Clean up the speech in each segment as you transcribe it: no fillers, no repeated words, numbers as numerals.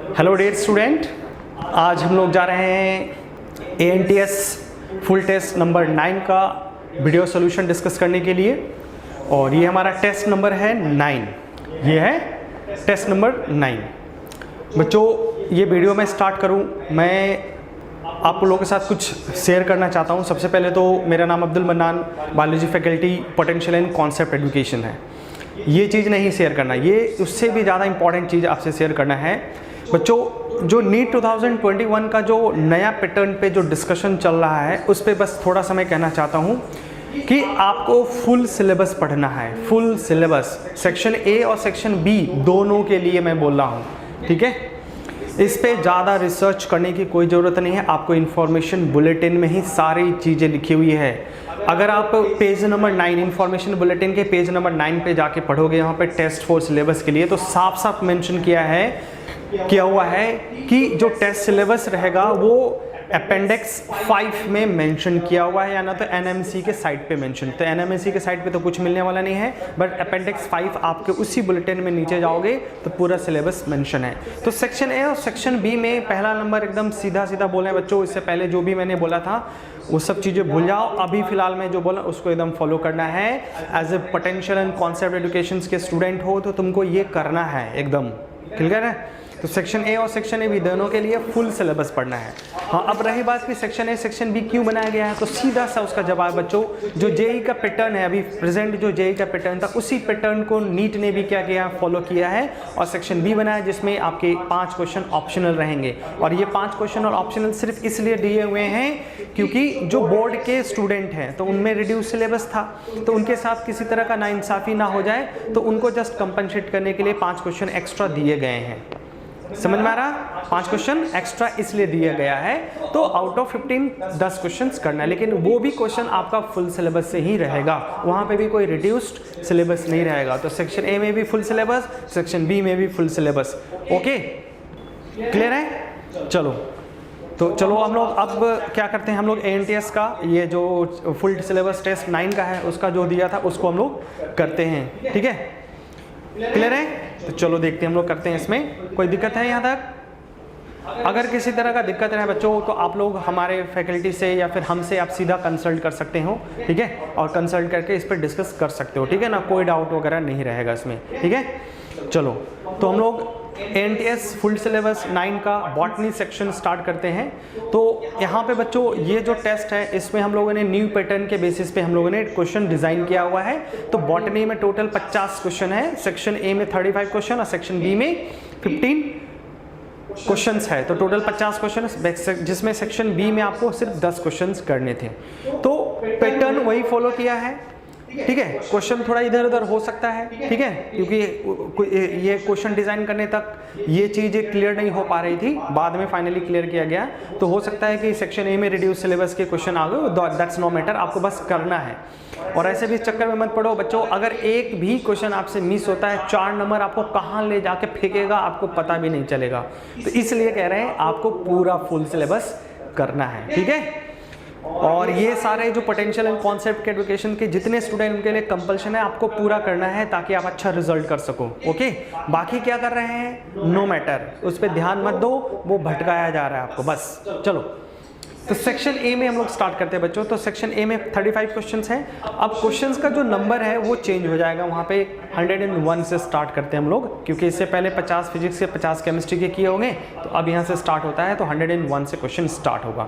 Hello dear student, आज हम लोग जा रहे हैं ANTS फुल टेस्ट नंबर 9 का वीडियो सॉल्यूशन डिस्कस करने के लिए। और ये हमारा टेस्ट नंबर है 9। ये है टेस्ट नंबर 9। बच्चों, ये वीडियो मैं स्टार्ट करूं, मैं आप लोगों के साथ कुछ शेयर करना चाहता हूं। सबसे पहले तो मेरा नाम Abdul mannan, biology faculty, potential and concept education है। ये चीज़ नहीं शेयर करना, ये उससे भी ज़्यादा इंपॉर्टेंट चीज़ आपसे शेयर करना है। बच्चों, जो नीट 2021 का जो नया पैटर्न पे जो डिस्कशन चल रहा है, उस पर बस थोड़ा सा मैं कहना चाहता हूँ कि आपको फुल सिलेबस पढ़ना है। फुल सिलेबस सेक्शन ए और सेक्शन बी दोनों के लिए मैं बोल रहा हूँ, ठीक है। इस पे ज़्यादा रिसर्च करने की कोई ज़रूरत नहीं है। आपको इन्फॉर्मेशन बुलेटिन में ही सारी चीज़ें लिखी हुई है। अगर आप पेज नंबर 9 इन्फॉर्मेशन बुलेटिन के पेज नंबर 9 पे जाके पढ़ोगे, यहाँ पे टेस्ट फॉर सिलेबस के लिए तो साफ साफ मेंशन किया हुआ है कि जो टेस्ट सिलेबस रहेगा वो अपेंडिक्स 5 में मेंशन किया हुआ है, या ना तो NMC के साइट पे मेंशन। तो NMC के साइट पे तो कुछ मिलने वाला नहीं है, बट अपेंडिक्स 5 आपके उसी बुलेटिन में नीचे जाओगे तो पूरा सिलेबस मेंशन है। तो सेक्शन ए और सेक्शन बी में पहला नंबर एकदम सीधा सीधा बोले बच्चों। इससे पहले जो भी मैंने बोला था वो सब चीज़ें भूल जाओ। अभी फिलहाल में जो बोला उसको एकदम फॉलो करना है। As a potential and concept education के स्टूडेंट हो तो तुमको ये करना है, एकदम क्लियर है। तो सेक्शन ए और सेक्शन ए बी दोनों के लिए फुल सिलेबस पढ़ना है। हाँ, अब रही बात कि सेक्शन ए सेक्शन बी क्यों बनाया गया है, तो सीधा सा उसका जवाब बच्चों, जो जेई का पैटर्न है अभी प्रेजेंट, जो जेई का पैटर्न था उसी पैटर्न को नीट ने भी क्या किया, फॉलो किया है और सेक्शन बी बनाया, जिसमें आपके 5 क्वेश्चन ऑप्शनल रहेंगे। और ये 5 क्वेश्चन और ऑप्शनल सिर्फ इसलिए दिए हुए हैं क्योंकि जो बोर्ड के स्टूडेंट हैं तो उनमें रिड्यूस सिलेबस था, तो उनके साथ किसी तरह का नाइंसाफ़ी ना हो जाए, तो उनको जस्ट कंपनसेट करने के लिए 5 क्वेश्चन एक्स्ट्रा दिए गए हैं। समझ में आ रहा? 5 क्वेश्चन एक्स्ट्रा इसलिए दिया गया है। तो आउट ऑफ 15 10 क्वेश्चंस करना है, लेकिन वो भी क्वेश्चन आपका फुल सिलेबस से ही रहेगा, वहाँ पे भी कोई रिड्यूस्ड सिलेबस नहीं रहेगा। तो सेक्शन ए में भी फुल सिलेबस, सेक्शन बी में भी फुल सिलेबस। ओके, क्लियर है? चलो तो चलो हम लोग अब क्या करते हैं, हम लोग ANTS का ये जो फुल सिलेबस टेस्ट 9 का है उसका जो दिया था उसको हम लोग करते हैं, ठीक है। क्लियर है? तो चलो देखते हैं हम लोग करते हैं। इसमें कोई दिक्कत है यहाँ तक? अगर किसी तरह का दिक्कत है बच्चों तो आप लोग हमारे फैकल्टी से या फिर हमसे आप सीधा कंसल्ट कर सकते हो, ठीक है। और कंसल्ट करके इस पर डिस्कस कर सकते हो, ठीक है ना। कोई डाउट वगैरह नहीं रहेगा इसमें, ठीक है। चलो तो हम लोग ANTS फुल सिलेबस 9 का बॉटनी सेक्शन स्टार्ट करते हैं। तो यहाँ पे बच्चों ये जो टेस्ट है इसमें हम लोगों ने न्यू पैटर्न के बेसिस पे हम लोगों ने क्वेश्चन डिज़ाइन किया हुआ है। तो बॉटनी में टोटल 50 क्वेश्चन है, सेक्शन ए में 35 क्वेश्चन और सेक्शन बी में 15 क्वेश्चंस है। तो टोटल 50 क्वेश्चन, जिसमें सेक्शन बी में आपको सिर्फ 10 क्वेश्चंस करने थे। तो पैटर्न वही फॉलो किया है, ठीक है। क्वेश्चन थोड़ा इधर उधर हो सकता है, ठीक है, क्योंकि ये क्वेश्चन डिज़ाइन करने तक ये चीज़ें क्लियर नहीं हो पा रही थी, बाद में फाइनली क्लियर किया गया। तो हो सकता है कि सेक्शन ए में रिड्यूस सिलेबस के क्वेश्चन आ गए, दैट्स नो मैटर, आपको बस करना है। और ऐसे भी इस चक्कर में मत पड़ो बच्चों, अगर एक भी क्वेश्चन आपसे मिस होता है 4 नंबर आपको कहाँ ले जाके फेंकेगा आपको पता भी नहीं चलेगा। तो इसलिए कह रहे हैं आपको पूरा फुल सिलेबस करना है, ठीक है। और ये सारे जो पोटेंशियल एंड कॉन्सेप्ट के एजुकेशन के जितने स्टूडेंट उनके लिए कंपल्शन है, आपको पूरा करना है ताकि आप अच्छा रिजल्ट कर सको। ओके, बाकी क्या कर रहे हैं नो मैटर, उस पर ध्यान मत दो, वो भटकाया जा रहा है आपको बस। चलो तो सेक्शन ए में हम लोग स्टार्ट करते हैं बच्चों। तो सेक्शन ए में 35 क्वेश्चंस हैं। अब क्वेश्चंस का जो नंबर है वो चेंज हो जाएगा, वहाँ पे 101 से स्टार्ट करते हैं हम लोग, क्योंकि इससे पहले 50 फिजिक्स के 50 केमिस्ट्री के किए होंगे, तो अब यहाँ से स्टार्ट होता है। तो 101 से क्वेश्चन स्टार्ट होगा।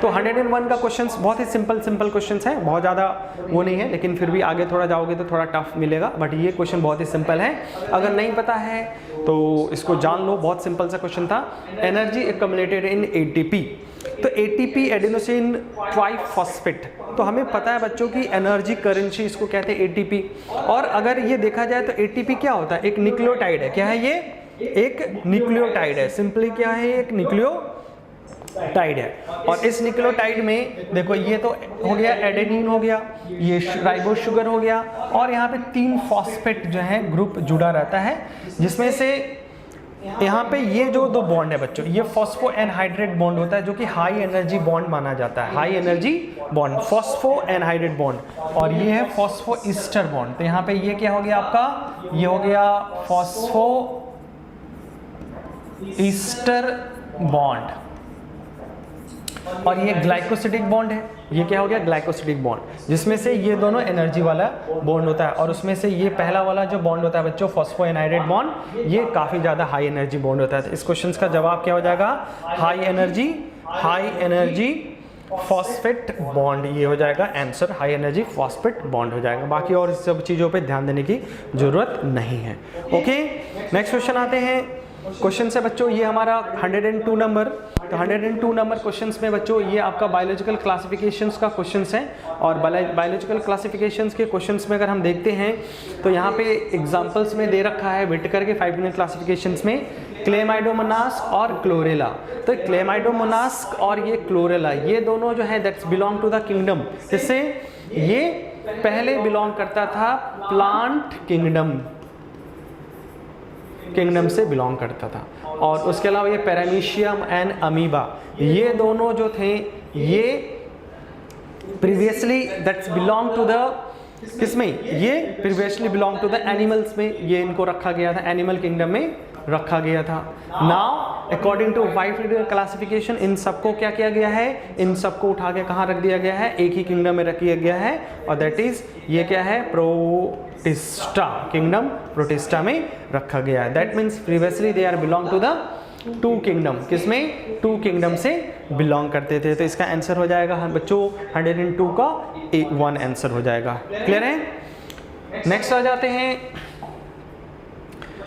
तो 101 का क्वेश्चन बहुत ही सिंपल क्वेश्चन है, बहुत ज़्यादा वो नहीं है, लेकिन फिर भी आगे थोड़ा जाओगे तो थोड़ा टफ मिलेगा। बट ये क्वेश्चन बहुत ही सिंपल है, अगर नहीं पता है तो इसको जान लो। बहुत सिंपल सा क्वेश्चन था, एनर्जी एक्युमुलेटेड इन ATP। तो ATP एडेनोसिन ट्राइफॉस्फेट, तो हमें पता है बच्चों की एनर्जी करेंसी इसको कहते हैं ATP। और अगर ये देखा जाए तो ATP क्या होता है, एक न्यूक्लियोटाइड है। क्या है ये? एक न्यूक्लियोटाइड है। सिंपली क्या है, एक न्यूक्लियोटाइड है। और इस न्यूक्लियोटाइड में देखो, ये तो हो गया एडेनिन हो गया, ये राइबोस शुगर हो गया, और यहाँ पे 3 फॉस्फेट जो है ग्रुप जुड़ा रहता है, जिसमें से यहाँ पे ये जो 2 बॉन्ड है बच्चों, ये फॉस्फो एनहाइड्रेट बॉन्ड होता है, जो कि हाई एनर्जी बॉन्ड माना जाता है। High energy bond phospho anhydride bond, और ये है फॉस्फो ईस्टर बॉन्ड। तो यहाँ पे ये क्या हो गया आपका, ये हो गया फॉस्फो ईस्टर बॉन्ड, और ये ग्लाइकोसिडिक बॉन्ड है। ये क्या हो गया? ग्लाइकोसिडिक बॉन्ड, जिसमें से ये दोनों एनर्जी वाला बॉन्ड होता है, और उसमें से ये पहला वाला जो बॉन्ड होता है बच्चों, फॉस्फोएनाइडेट बॉन्ड, ये काफ़ी ज़्यादा हाई एनर्जी बॉन्ड होता है। तो इस क्वेश्चन का जवाब क्या हो जाएगा? हाई एनर्जी फॉस्फेट बॉन्ड, ये हो जाएगा answer, high energy phosphate bond हो जाएगा। बाकी और इस सब चीज़ों पे ध्यान देने की ज़रूरत नहीं है। ओके, नेक्स्ट क्वेश्चन आते हैं। क्वेश्चन है बच्चों ये हमारा 102 नंबर। तो 102 नंबर क्वेश्चंस में बच्चों ये आपका बायोलॉजिकल क्लासिफिकेशंस का क्वेश्चंस है, और बायोलॉजिकल क्लासिफिकेशंस के क्वेश्चंस में अगर हम देखते हैं तो यहाँ पे एग्जांपल्स में दे रखा है व्हिटेकर के 5 यूनिट क्लासिफिकेशंस में क्लेमाइडोमोनास और क्लोरेला। तो क्लेमाइडोमोनास और ये क्लोरेला, ये दोनों जो है that's belong to the kingdom, जिससे ये पहले बिलोंग करता था प्लांट किंगडम से बिलोंग करता था। और उसके अलावा ये पैरामीशियम एंड अमीबा, ये दोनों जो थे ये previously that's belong to the किसमें? ये previously belong to the animals में, ये इनको रखा गया था, एनिमल किंगडम में रखा गया था। Now according to wide classification इन सबको क्या किया गया है? इन सबको उठा के कहाँ रख दिया गया है? एक ही किंगडम में रख दिया गया है, और दैट इज ये क्या है? प्रोटिस्टा, किंगडम प्रोटिस्टा में रखा गया है। That means previously they are belong to the 2 kingdom, किसमें? 2 किंगडम से बिलोंग करते थे। तो इसका आंसर हो जाएगा बच्चों 102 का 1 आंसर हो जाएगा। क्लियर है? नेक्स्ट आ जाते हैं,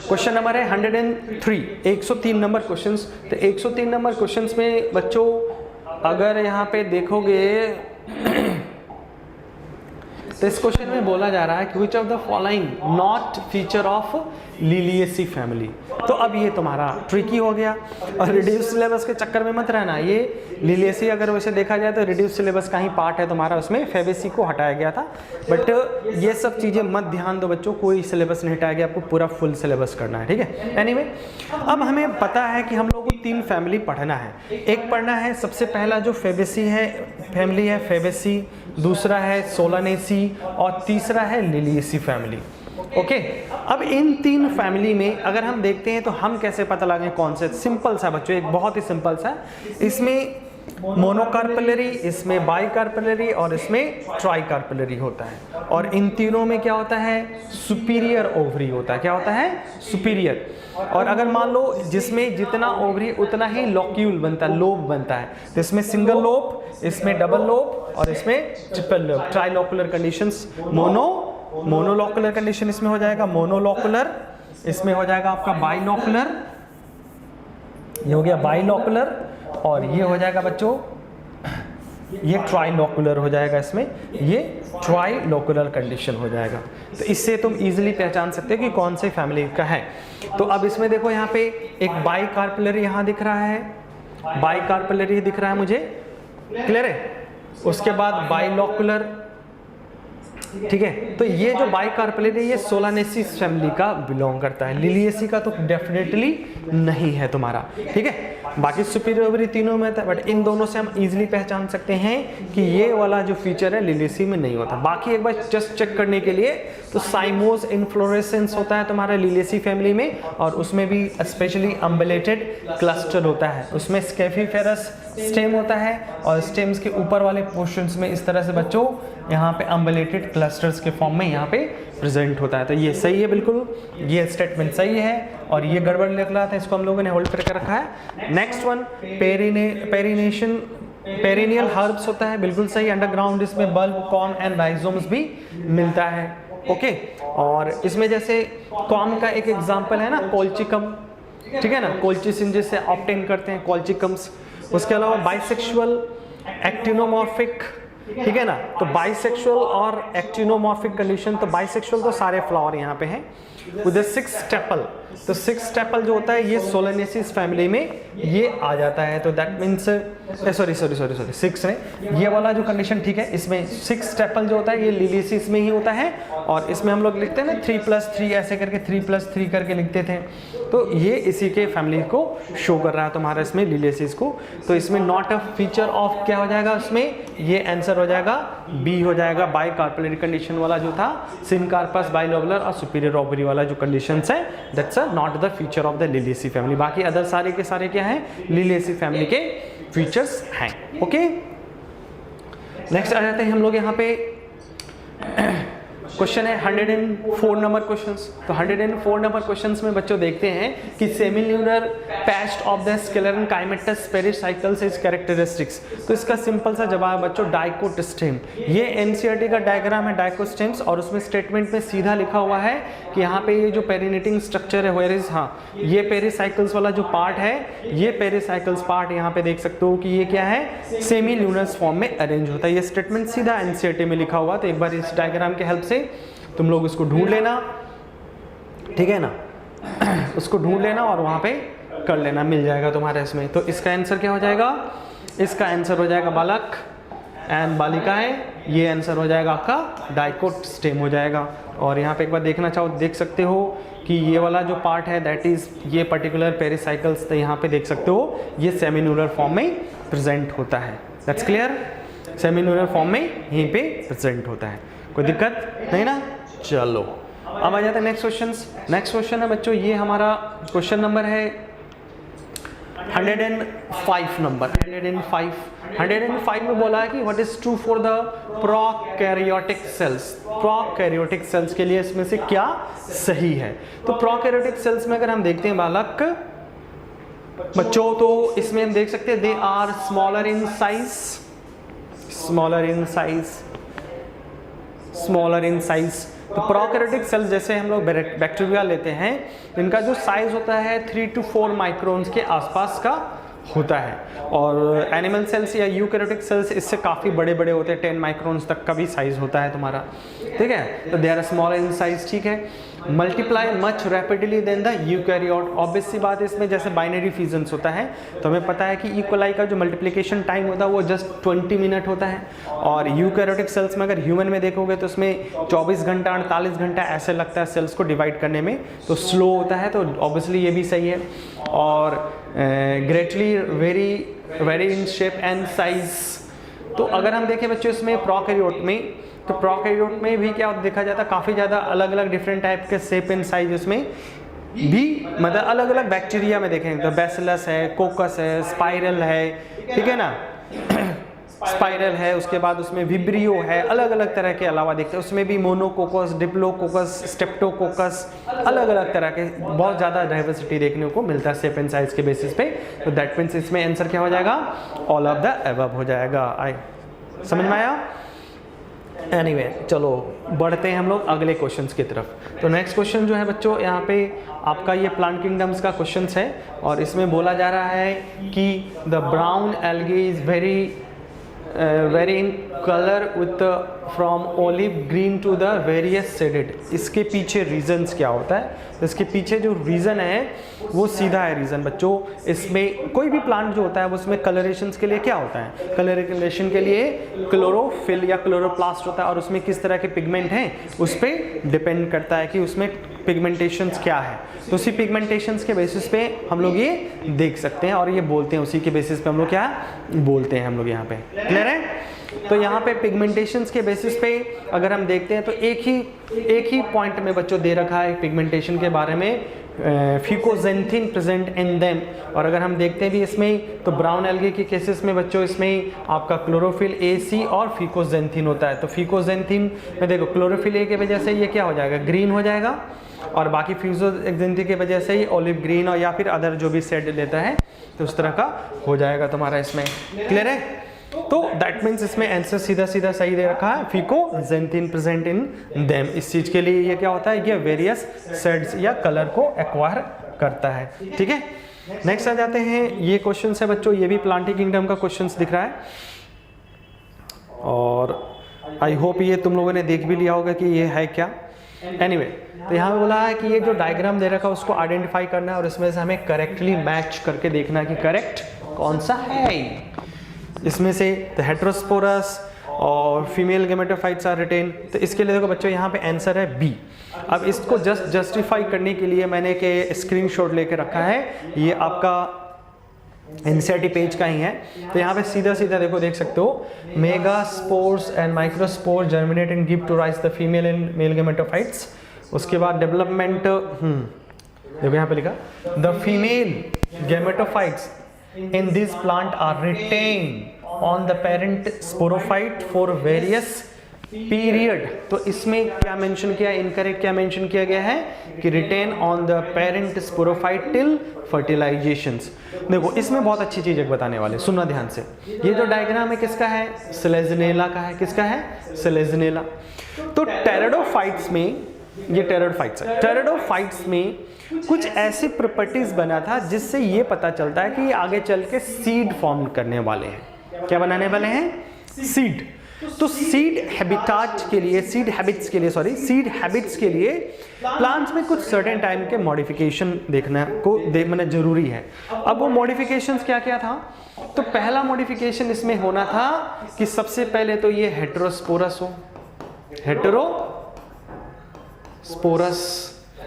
क्वेश्चन नंबर है 103, 103 नंबर क्वेश्चंस। तो 103 नंबर क्वेश्चंस में बच्चों अगर यहाँ पे देखोगे तो इस क्वेश्चन में बोला जा रहा है कि which of the following not feature of Liliaceae family. तो अब ये तुम्हारा ट्रिकी हो गया, और रिड्यूस सिलेबस के चक्कर में मत रहना। ये लिलिएसी अगर वैसे देखा जाए तो रिड्यूस सिलेबस का ही पार्ट है तुम्हारा, उसमें फेबेसी को हटाया गया था, बट ये सब चीज़ें मत ध्यान दो बच्चों, कोई सिलेबस नहीं हटाया गया, आपको पूरा फुल सिलेबस करना है, ठीक है। एनीवे, अब हमें पता है कि हम लोगों को 3 फैमिली पढ़ना है। एक पढ़ना है सबसे पहला जो फेबेसी है, फैमिली है फेबेसी, दूसरा है सोलानेसी, और तीसरा है लिलिएसी फैमिली। ओके, अब इन 3 फैमिली में अगर हम देखते हैं तो हम कैसे पता लगाएं कौन से? सिंपल सा बच्चों, एक बहुत ही सिंपल सा, इसमें मोनोकार्पेलरी, इसमें बाइकार्पेलरी और इसमें ट्राइकार्पेलरी होता है। और इन तीनों में क्या होता है? सुपीरियर ओवरी होता है। क्या होता है? सुपीरियर। और अगर मान लो जिसमें जितना ओवरी उतना ही लॉक्यूल बनता है, लोब बनता है, तो इसमें सिंगल लोब, इसमें डबल लोब और इसमें ट्रिपल लोब, ट्राइलोकुलर कंडीशंस। मोनोलॉकुलर कंडीशन इसमें हो जाएगा मोनोलॉकुलर, इसमें हो जाएगा आपका बाइलॉकुलर, ये हो गया बाइलॉकुलर, और ये हो जाएगा बच्चों ये ट्राइलोकुलर हो जाएगा, इसमें ये ट्राइलोकुलर कंडीशन हो जाएगा। तो इससे तुम इजीली पहचान सकते हो कि कौन से फैमिली का है। तो अब इसमें देखो यहाँ पे एक बाइकार्पेलरी यहाँ दिख रहा है, बाइकार्पेलरी दिख रहा है मुझे, क्लियर है। उसके बाद बाइलॉकुलर, ठीक है। तो ये जो बाइकार्पेलरी ये सोलानेसी फैमिली का बिलोंग करता है, लिलिएसी का तो डेफिनेटली नहीं है तुम्हारा, ठीक है। बाकी सुपीरियर ओवरी तीनों में था, बट इन दोनों से हम इजीली पहचान सकते हैं कि ये वाला जो फीचर है लिलिएसी में नहीं होता। बाकी एक बार जस्ट चेक करने के लिए, तो साइमोस इन्फ्लोरेसेंस होता है तुम्हारा लिलिएसी फैमिली में, और उसमें भी स्पेशली अम्बलेटेड क्लस्टर होता है, उसमें स्केफीफेरस स्टेम होता है, और स्टेम्स के ऊपर वाले पोर्शंस में इस तरह से बच्चों यहाँ पे अम्बलेटेड क्लस्टर्स के फॉर्म में यहाँ पे प्रेजेंट होता है। तो ये सही है, बिल्कुल ये स्टेटमेंट सही है, और ये गड़बड़ लिख रहा था, इसको हम लोगों ने होल्ड करके रखा है। Next one, perennation, perennial herbs होता है, बिल्कुल सही। अंडरग्राउंड इसमें बल्ब, कॉर्म एंड राइजोम्स भी मिलता है, ओके। और इसमें जैसे कॉर्म का एक एग्जांपल है ना कोल्चिकम, ठीक है ना, कोल्चिसिन जिससे ऑब्टेन करते हैं कोल्चिकम्स। उसके अलावा बाइसेक्सुअल, एक्टिनोमॉर्फिक, ठीक है ना। तो बाइसेक्सुअल और एक्टिनोमॉर्फिक कंडीशन, तो बाइसेक्सुअल तो सारे फ्लावर यहाँ पे हैं। विद 6 स्टेपल, तो 6 स्टेपल जो होता है ये सोलेनेसिस फैमिली में ये आ जाता है। तो दैट मीन्स सॉरी 6 नहीं, ये वाला जो कंडीशन, ठीक है, इसमें 6 स्टेपल जो होता है ये लिलिएसिस में ही होता है। और इसमें हम लोग लिखते हैं ना 3+3 ऐसे करके, 3+3 करके लिखते थे, तो ये इसी के फैमिली को शो कर रहा है तुम्हारा इसमें लिलिएसिस को। तो इसमें नॉट अ फीचर ऑफ क्या हो जाएगा, उसमें ये आंसर हो जाएगा बी हो जाएगा, बाइकार्पेलरी बाउंड्री कंडीशन वाला जो था सिनकार्पस, बाइलोबुलर और सुपीरियर ओवरी वाला जो कंडीशंस है, that's not the feature of the Liliaceae family. बाकी अदर सारे के सारे क्या हैं, लिलिएसी फैमिली के फीचर्स हैं। ओके, नेक्स्ट आ जाते हैं हम लोग यहाँ पे क्वेश्चन है 104 नंबर क्वेश्चंस। तो 104 नंबर क्वेश्चंस में बच्चों देखते हैं कि semilunar patch of the sclerenchymatous pericycles is characteristics. तो इसका सिंपल सा जवाब बच्चों डाइकोटिस्टेम। ये एनसीईआरटी का डायग्राम है डाइकोस्टेम्स, और उसमें स्टेटमेंट में सीधा लिखा हुआ है कि यहाँ पे ये जो पेरिनेटिंग स्ट्रक्चर है वेयर इज, हाँ ये पेरिसाइकल्स वाला जो पार्ट है, ये पेरिसाइकल्स पार्ट यहाँ पे देख सकते हो कि ये क्या है, सेमिल्यूनस फॉर्म में अरेंज होता है। ये स्टेटमेंट सीधा एनसीईआरटी में लिखा हुआ, तो एक बार इस डायग्राम के हेल्प से तुम लोग उसको ढूंढ लेना, ठीक है ना, उसको ढूंढ लेना और वहां पे कर लेना, मिल जाएगा तुम्हारे इसमें। तो इसका आंसर क्या हो जाएगा, इसका आंसर हो जाएगा बालक एंड बालिकाएं, ये आंसर हो जाएगा आपका डाइकोटिस्टेम हो जाएगा। और यहाँ पे एक बार देखना चाहो देख सकते हो कि ये वाला जो पार्ट है दैट इज ये पर्टिकुलर पेरिसाइकल्स, तो यहाँ पे देख सकते हो ये सेमिल्यूनर फॉर्म में प्रेजेंट होता है। दैट्स क्लियर, सेमिल्यूनर फॉर्म में यहीं पे प्रेजेंट होता है, कोई दिक्कत नहीं ना। चलो अब आ जाते हैं नेक्स्ट क्वेश्चन। नेक्स्ट क्वेश्चन है बच्चों, ये हमारा क्वेश्चन नंबर है 105 नंबर। 105 में बोला है कि what is true for the prokaryotic cells. Prokaryotic cells के लिए इसमें से क्या सही है। तो प्रोकैरियोटिक सेल्स में अगर हम देखते हैं बालक बच्चों, तो इसमें हम देख सकते हैं they are smaller in size, smaller in size, smaller in size. तो प्रोकैरियोटिक सेल्स जैसे हम लोग बैक्टीरिया लेते हैं, इनका जो साइज होता है 3 to 4 माइक्रोन्स के आसपास का होता है, और एनिमल सेल्स या यूकैरियोटिक सेल्स इससे काफ़ी बड़े बड़े होते हैं, 10 माइक्रोन्स तक का भी साइज होता है तुम्हारा, ठीक है। तो they are smaller in size, ठीक है। Multiply much rapidly than the eukaryote. Obvious सी बात है, इसमें जैसे बाइनरी फ्यूजन्स होता है तो हमें पता है कि ई कोलाई का जो मल्टीप्लिकेशन टाइम होता है वो जस्ट 20 मिनट होता है, और यूकैरियोटिक सेल्स में अगर ह्यूमन में देखोगे तो उसमें 24 घंटा 48 घंटा ऐसे लगता है सेल्स को डिवाइड करने में, तो स्लो होता है। तो ऑब्वियसली ये भी सही है। और greatly very in shape and size. तो अगर हम देखें बच्चों इसमें प्रोकैरियोट में, तो प्रोकैरियोट में भी क्या देखा जाता है, काफ़ी ज़्यादा अलग अलग डिफरेंट टाइप के शेप एंड साइज उसमें भी, मतलब अलग अलग बैक्टीरिया में देखें तो बैसिलस है, कोकस है, स्पाइरल है, ठीक है ना, स्पाइरल है, उसके बाद उसमें विब्रियो है, अलग अलग तरह के अलावा देखते हैं उसमें भी मोनोकोकस, डिप्लोकोकस, स्टेप्टोकोकस, अलग अलग तरह के बहुत ज़्यादा डाइवर्सिटी देखने को मिलता है शेप एंड साइज के बेसिस पे। तो दैट मीन्स इसमें आंसर क्या हो जाएगा, ऑल ऑफ द अबव हो जाएगा। आई समझ में आया। एनीवे चलो बढ़ते हैं हम लोग अगले क्वेश्चंस की तरफ। तो नेक्स्ट क्वेश्चन जो है बच्चों यहाँ पे आपका ये प्लांट किंगडम्स का क्वेश्चन है, और इसमें बोला जा रहा है कि the brown algae is very in colour with from olive green to the various shaded. इसके पीछे रीजंस क्या होता है, तो इसके पीछे जो रीज़न है वो सीधा है रीज़न बच्चों। इसमें कोई भी प्लांट जो होता है वो उसमें कलरेशंस के लिए क्या होता है, कलरेशन के लिए क्लोरोफिल या क्लोरोप्लास्ट होता है, और उसमें किस तरह के पिगमेंट हैं उस पर डिपेंड करता है कि उसमें पिगमेंटेशंस क्या है। तो उसी पिगमेंटेशंस के बेसिस पे हम लोग ये देख सकते हैं, और ये बोलते हैं उसी के बेसिस पे हम लोग क्या बोलते हैं हम लोग यहाँ पे, क्लियर है। तो यहाँ पे पिगमेंटेशंस के बेसिस पे अगर हम देखते हैं तो एक ही पॉइंट में बच्चों दे रखा है पिगमेंटेशन के बारे में, फिकोजेंथिन प्रेजेंट इन देम। और अगर हम देखते हैं भी इसमें तो ब्राउन एल्गे के केसेस में बच्चों इसमें आपका क्लोरोफिल ए सी और फिकोजेंथिन होता है। तो फिकोजेंथिन में देखो क्लोरोफिल ए की वजह से ये क्या हो जाएगा, ग्रीन हो जाएगा, और बाकी फिकोजेंथिन की वजह से ही ऑलिव ग्रीन और या फिर अदर जो भी शेड लेता है तो उस तरह का हो जाएगा तुम्हारा इसमें, क्लियर है। तो दैट मीन्स इसमें आंसर सीधा सीधा सही दे रखा है, फिकोजेंथिन प्रेजेंट इन देम। इस चीज के लिए ये क्या होता है, ये वेरियस शेड्स या कलर को एक्वायर करता है, ठीक है। नेक्स्ट आ जाते हैं, ये क्वेश्चन है बच्चों, ये भी प्लांट किंगडम का क्वेश्चन दिख रहा है, और आई होप ये तुम लोगों ने देख भी लिया होगा कि ये है क्या। एनीवे तो यहाँ पे बोला है कि ये जो डायग्राम दे रखा है उसको आइडेंटिफाई करना है, और इसमें से हमें करेक्टली मैच करके देखना है कि करेक्ट कौन सा है। इसमें से द हेटेरोस्पोरस और फीमेल गेमेटोफाइट्स आर रिटेन। तो इसके लिए देखो बच्चों यहाँ पे आंसर है बी। अब इसको जस्टिफाई करने के लिए मैंने के स्क्रीनशॉट लेके रखा है, ये आपका एनसीईआरटी पेज का ही है। तो यहाँ पे सीधा सीधा देखो, देख सकते हो, megaspores and microspore germinate and give to rise the female in male gametophytes. उसके बाद डेवलपमेंट, देखो यहाँ पे लिखा the female gametophytes in this plant are retain on the parent sporophyte for various period. तो इसमें क्या मेंशन किया, इनकरेक्ट क्या मेंशन किया गया है कि retain on the parent sporophyte till fertilisations. देखो इसमें बहुत अच्छी चीज एक बताने वाले, सुनना ध्यान से। ये जो डायग्राम है किसका है, सेलेजनेला का है। किसका है, सेलेजनेला। तो टेरिडोफाइट्स में, ये टेरिडोफाइट्स है, टेरिडोफाइट्स में कुछ ऐसी प्रॉपर्टीज बना था जिससे ये पता चलता है कि ये आगे चल के सीड फॉर्म करने वाले हैं। क्या बनाने वाले हैं, सीड। तो सीड हैबिटाट के लिए, सीड हैबिट्स के लिए, सॉरी, सीड हैबिट्स के लिए प्लांट्स में कुछ सर्टेन टाइम के मॉडिफिकेशन देखना जरूरी है। अब वो मॉडिफिकेशंस क्या क्या था, तो पहला मॉडिफिकेशन इसमें होना था कि सबसे पहले तो ये हेटेरोस्पोरस हो, हेटेरोस्पोरस।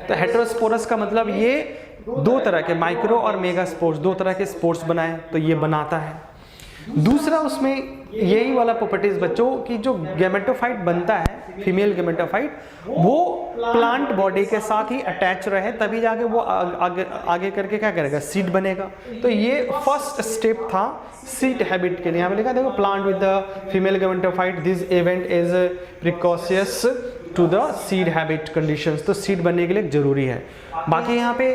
तो हेटेरोस्पोरस का मतलब ये दो तरह के माइक्रो और मेगा स्पोर्स, दो तरह के स्पोर्स बनाए, तो ये बनाता है। दूसरा उसमें यही वाला प्रॉपर्टीज बच्चों की, जो गेमेटोफाइट बनता है, फीमेल गेमेटोफाइट, वो प्लांट बॉडी के साथ ही अटैच रहे, तभी जाके वो आगे करके क्या करेगा, सीड बनेगा। तो ये फर्स्ट स्टेप था सीड हैबिट के लिए। यहाँ पे लिखा देखो, plant with the female gametophyte, this event is precocious to the seed habit conditions. तो सीड बनने के लिए जरूरी है। बाकी यहाँ पे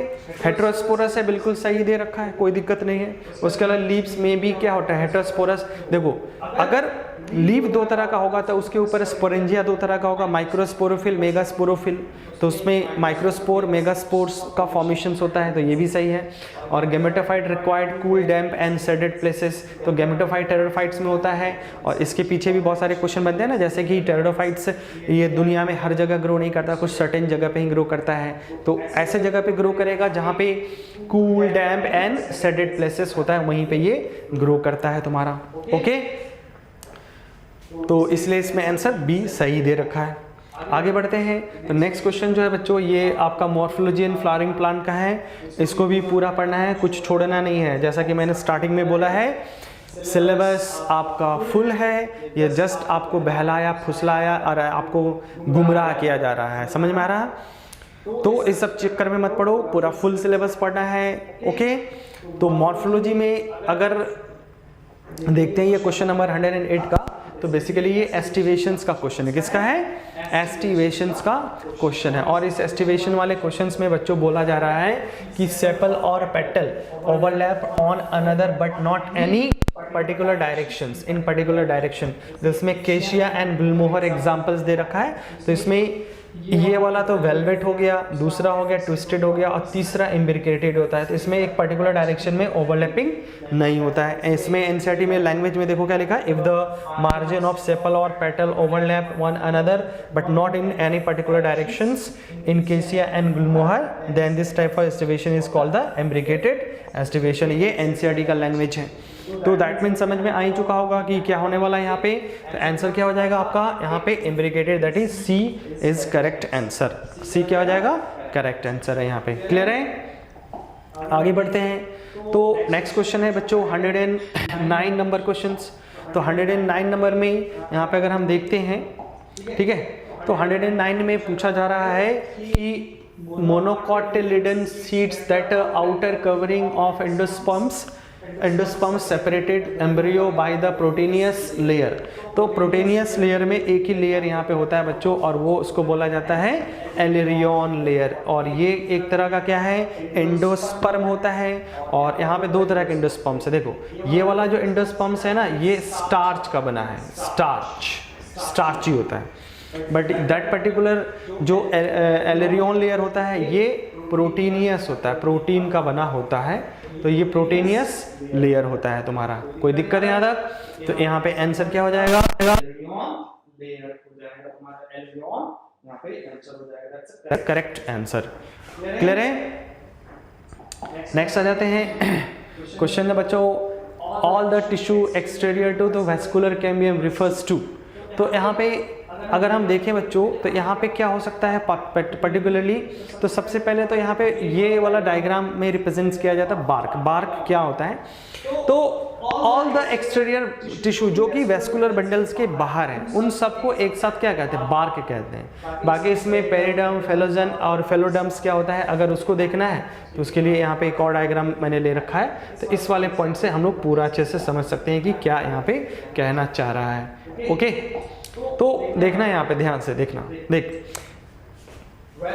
हेटेरोस्पोरस है, बिल्कुल सही दे रखा है, कोई दिक्कत नहीं है। उसके अलावा लीव्स में भी क्या होता है, हेटेरोस्पोरस। देखो अगर लीव दो तरह का होगा तो उसके ऊपर स्पोरेंजिया दो तरह का होगा, माइक्रोस्पोरोफिल, मेगास्पोरोफिल। तो उसमें माइक्रोस्पोर, मेगास्पोर्स का फॉर्मेशन होता है, तो ये भी सही है। और gametophyte required cool, damp and shaded places. तो गेमेटोफाइट टेरिडोफाइट्स में होता है। और इसके पीछे भी बहुत सारे क्वेश्चन बनते हैं ना, जैसे कि टेरिडोफाइट्स ये दुनिया में हर जगह ग्रो नहीं करता, कुछ सर्टेन जगह पे ही ग्रो करता है। तो ऐसे जगह पे ग्रो करेगा जहाँ पे cool, damp and shaded places होता है, वहीं पे ये ग्रो करता है तुम्हारा। ओके, तो इसलिए इसमें आंसर बी सही दे रखा है। आगे बढ़ते हैं। तो नेक्स्ट क्वेश्चन जो है बच्चों, ये आपका मॉर्फोलॉजी इन फ्लावरिंग प्लांट का है। इसको भी पूरा पढ़ना है, कुछ छोड़ना नहीं है। जैसा कि मैंने स्टार्टिंग में बोला है, सिलेबस आपका फुल है, ये जस्ट आपको बहलाया फुसलाया और आपको गुमराह किया जा रहा है। समझ में आ रहा है? तो इस सब चक्कर में मत पढ़ो, पूरा फुल सिलेबस पढ़ना है। ओके, तो मॉर्फोलॉजी में अगर देखते हैं ये क्वेश्चन नंबर 108 का, तो बेसिकली ये एस्टिवेशंस का क्वेश्चन है। किसका है? एस्टिवेशंस का क्वेश्चन है। और इस एस्टिवेशन वाले क्वेश्चंस में बच्चों बोला जा रहा है कि सेपल और petal overlap on another but not any particular directions, in particular direction. जिसमें केशिया एंड गुलमोहर एग्जांपल्स दे रखा है। तो इसमें ये वाला तो वेलवेट हो गया, दूसरा हो गया ट्विस्टेड हो गया, और तीसरा इम्ब्रिकेटेड होता है। तो इसमें एक पर्टिकुलर डायरेक्शन में ओवरलैपिंग नहीं होता है। इसमें एनसीईआरटी में लैंग्वेज में देखो क्या लिखा है, if the margin of sepal और petal overlap one another but not in any particular directions in cassia and gulmohar, then this type of aestivation is called the imbricated aestivation. ये एनसीईआरटी का language है। तो दैट मीन समझ में आ ही चुका होगा कि क्या होने वाला है यहाँ पे। तो आंसर क्या हो जाएगा आपका यहाँ पे, imbricated, that is C is correct answer. C क्या हो जाएगा, करेक्ट आंसर है यहाँ पे। क्लियर है? आगे बढ़ते हैं। तो नेक्स्ट क्वेश्चन है बच्चों 109 नंबर क्वेश्चंस। तो 109 नंबर में यहाँ पे अगर हम देखते हैं, ठीक है, तो 109 में पूछा जा रहा है कि monocotyledon seeds that outer covering of endosperms separated embryo by the proteinaceous layer. तो प्रोटीनियस लेयर में एक ही लेयर यहाँ पे होता है बच्चों, और वो उसको बोला जाता है एलेरियन लेयर। और ये एक तरह का क्या है, एंडोस्पर्म होता है। और यहाँ पे दो तरह के एंडोस्पर्म्स है। देखो ये वाला जो एंडोस्पर्म्स है ना, ये स्टार्च का बना है, स्टार्च ही होता है। बट दैट पर्टिकुलर जो एलेरियन लेयर होता है, ये प्रोटीनियस होता है, प्रोटीन का बना होता है। तो ये प्रोटीनियस लेयर होता है तुम्हारा। कोई दिक्कत है यहाँ तक? तो यहाँ पे आंसर क्या हो जाएगा, करेक्ट आंसर। क्लियर है? नेक्स्ट आ जाते हैं। क्वेश्चन है बच्चों, all the tissue exterior to the vascular cambium refers to. तो यहाँ पे अगर हम देखें बच्चों तो यहाँ पे क्या हो सकता है पर्टिकुलरली, तो सबसे पहले तो यहाँ पे ये वाला डायग्राम में रिप्रेजेंट किया जाता है बार्क। बार्क क्या होता है, तो ऑल द एक्सटीरियर टिश्यू जो कि वेस्कुलर बंडल्स के बाहर है, उन सबको एक साथ क्या कहते हैं, बार्क कहते हैं। बाकी इसमें पेरिडर्म, फेलोजन और फेलोडर्म्स क्या होता है, अगर उसको देखना है तो उसके लिए यहाँ पे एक और डायग्राम मैंने ले रखा है, तो इस वाले पॉइंट से हम लोग पूरा अच्छे से समझ सकते हैं कि क्या यहाँ पे कहना चाह रहा है। ओके, तो देखना यहाँ पे ध्यान से देखना, देख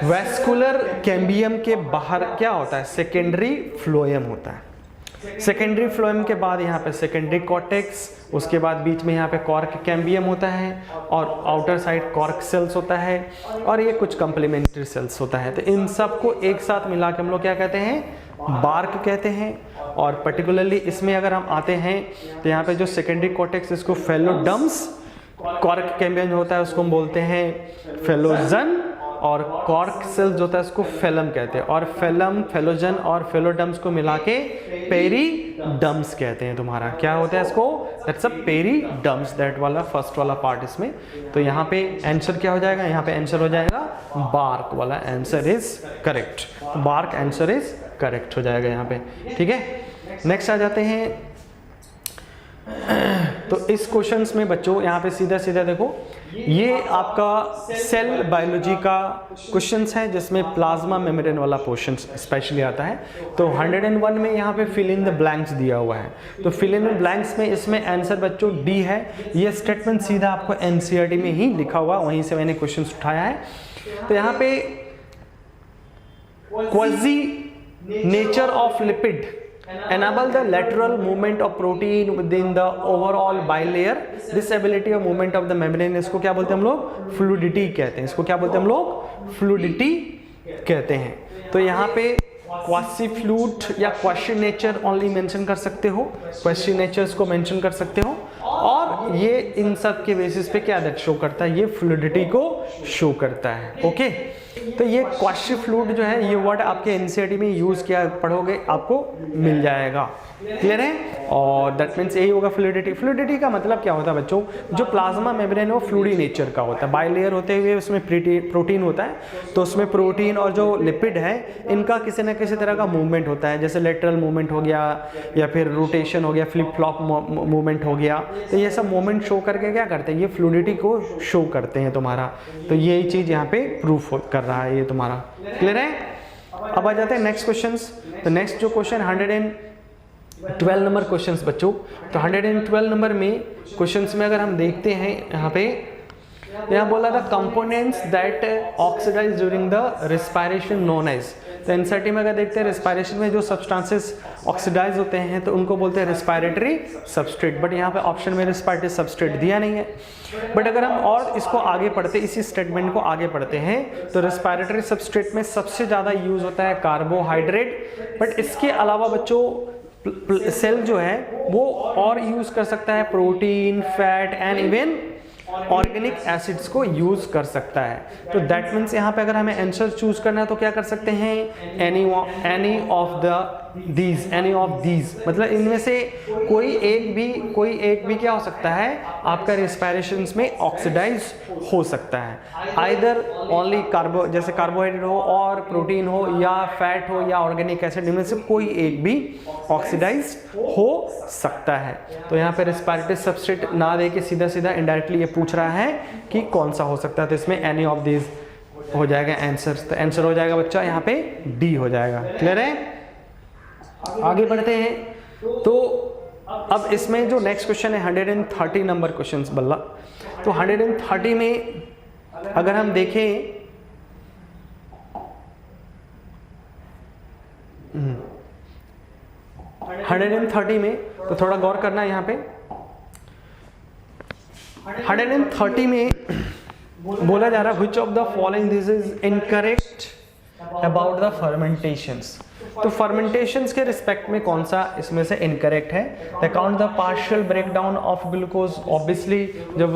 वेस्कुलर कैम्बियम के बाहर क्या होता है, सेकेंडरी फ्लोएम होता है। सेकेंडरी फ्लोएम के बाद यहाँ पे सेकेंडरी कॉर्टेक्स, उसके बाद बीच में यहाँ पे कॉर्क कैम्बियम होता है और आउटर साइड कॉर्क सेल्स होता है और ये कुछ कंप्लीमेंट्री सेल्स होता है। तो इन सब को एक साथ मिला के हम लोग क्या कहते हैं, बार्क कहते हैं। और पर्टिकुलरली इसमें अगर हम आते हैं तो यहाँ पे जो सेकेंडरी कॉर्टेक्स इसको फेलोडर्म्स, कॉर्क कैम्बियम होता है उसको हम बोलते हैं फेलोजन और कॉर्क सेल्स जो होता है उसको फेलम कहते हैं। और फेलम, फेलोजन और फेलोडम्स को मिला के पेरीडम्स कहते हैं। तुम्हारा क्या होता है इसको, दैट्स अ पेरीडम्स, दैट वाला फर्स्ट वाला पार्ट इसमें। तो यहाँ पे आंसर क्या हो जाएगा, यहाँ पे आंसर हो जाएगा बार्क वाला answer is correct. Bark answer is correct हो जाएगा यहाँ पे, ठीक है। नेक्स्ट आ जाते हैं, तो इस क्वेश्चंस में बच्चों यहाँ पे सीधा सीधा देखो, ये आपका सेल बायोलॉजी का क्वेश्चंस है जिसमें प्लाज्मा मेम्ब्रेन वाला पोर्शन स्पेशली आता है। तो 101 में यहाँ पे फिल इन द ब्लैंक्स दिया हुआ है, तो फिल इन द ब्लैंक्स में इसमें आंसर बच्चों डी है। ये स्टेटमेंट सीधा आपको एनसीईआरटी में ही लिखा हुआ, वहीं से मैंने क्वेश्चन उठाया है। तो यहाँ पे quasi nature of lipid enable the lateral movement of protein within the overall bilayer, this ability of movement of the membrane, इसको क्या बोलते हैं हम लोग, फ्लूइडिटी कहते हैं। इसको क्या बोलते हैं हम लोग, फ्लूइडिटी कहते हैं। तो यहाँ पे क्वासी फ्लूइड या क्वासी नेचर ओनली मेंशन कर सकते हो, क्वासी नेचर्स को मेंशन कर सकते हो। और ये इन सब के बेसिस पे क्या शो करता है, ये फ्लूइडिटी को शो करता है। ओके, तो ये क्वासी फ्लूइड जो है, ये वर्ड आपके एनसीईआरटी में यूज किया, पढ़ोगे आपको मिल जाएगा। क्लियर है। और दैट मीन्स यही होगा फ्लूइडिटी। फ्लूइडिटी का मतलब क्या होता है बच्चों, जो प्लाज्मा मेम्ब्रेन है वो फ्लूइडी नेचर का होता है, बाइलेयर होते हुए उसमें प्रोटीन होता है। तो उसमें प्रोटीन और जो लिपिड है इनका किसी न किसी तरह का मूवमेंट होता है, जैसे लेटरल मूवमेंट हो गया या फिर रोटेशन हो गया, फ्लिप फ्लॉप मूवमेंट हो गया। तो ये सब मूवमेंट शो करके क्या करते हैं, ये फ्लूइडिटी को शो करते हैं तुम्हारा। तो यही चीज़ यहाँ पे प्रूफ कर रहा है ये तुम्हारा। क्लियर है। अब आ जाते हैं नेक्स्ट क्वेश्चंस। तो नेक्स्ट जो क्वेश्चन 112 नंबर क्वेश्चंस बच्चों, तो 112 नंबर में क्वेश्चंस में अगर हम देखते हैं यहाँ बोला था components that oxidize during the respiration known as. तो एनसीईआरटी में अगर देखते हैं रेस्पिरेशन में जो सब्सटेंसेस ऑक्सीडाइज होते हैं तो उनको बोलते हैं रेस्पिरेटरी सबस्ट्रेट, बट यहाँ पे ऑप्शन में रेस्पिरेटरी सबस्ट्रेट दिया नहीं है। बट अगर हम और इसको आगे पढ़ते, इसी स्टेटमेंट को आगे पढ़ते हैं, तो रेस्पिरेटरी सबस्ट्रेट में सबसे ज़्यादा यूज होता है कार्बोहाइड्रेट। बट इसके अलावा बच्चों सेल जो है वो और यूज कर सकता है protein, fat and even organic acids को यूज कर सकता है। तो दैट मीन्स यहाँ पे अगर हमें आंसर चूज करना है तो क्या कर सकते हैं, एनी ऑफ दीज, मतलब इनमें से कोई एक भी क्या हो सकता है, आपका रेस्पिरेशंस में ऑक्सीडाइज हो सकता है। आइदर ओनली जैसे कार्बोहाइड्रेट हो और प्रोटीन हो या फैट हो या ऑर्गेनिक एसिड, इनमें से कोई एक भी ऑक्सीडाइज हो सकता है। तो यहाँ पे रेस्पिरेटरी सबस्ट्रेट ना दे के सीधा सीधा इनडायरेक्टली ये पूछ रहा है कि कौन सा हो सकता है, तो इसमें एनी ऑफ दीज हो जाएगा आंसर। तो आंसर हो जाएगा बच्चा यहाँ पे डी हो जाएगा। क्लियर है। आगे बढ़ते हैं। तो अब इसमें जो नेक्स्ट क्वेश्चन है 130 नंबर क्वेश्चन बल्ला। तो 130 में अगर हम देखें 130 में, तो थोड़ा गौर करना है यहाँ पे। 130 में बोला जा रहा है which of the following this is incorrect about the fermentations. तो फर्मेंटेशंस के रिस्पेक्ट में कौन सा इसमें से इनकरेक्ट है। Account the partial breakdown of glucose. Obviously जब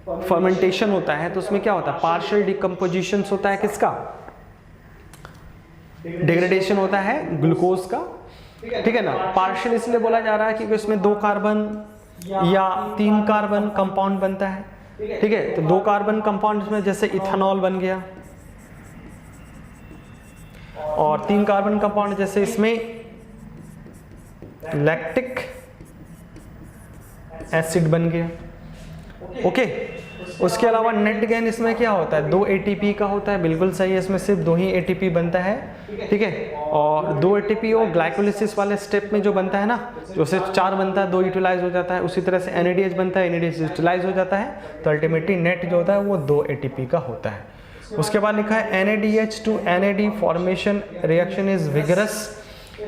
फर्मेंटेशन होता है तो उसमें क्या होता है, पार्शियल डिकम्पोजिशन होता है, किसका, डिग्रेडेशन होता है ग्लूकोज का, ठीक है ना। पार्शियल इसलिए बोला जा रहा है क्योंकि उसमें 2 कार्बन या 3 कार्बन कंपाउंड बनता है, ठीक है। तो 2 कार्बन कंपाउंड्स में जैसे इथेनॉल बन गया, और 3 कार्बन कंपाउंड जैसे इसमें लैक्टिक एसिड बन गया। ओके, उसके अलावा नेट गेन इसमें क्या होता है, 2 ATP का होता है, बिल्कुल सही है, इसमें सिर्फ 2 ही ATP बनता है, ठीक है। और 2 ATP वो ग्लाइकोलिसिस वाले स्टेप में जो बनता है ना, जो सिर्फ 4 बनता है, 2 यूटिलाइज हो जाता है, उसी तरह से NADH बनता है, NADH यूटिलाइज हो जाता है, तो अल्टीमेटली नेट जो होता है वो 2 ATP का होता है। उसके बाद लिखा है NADH to NAD formation reaction is vigorous.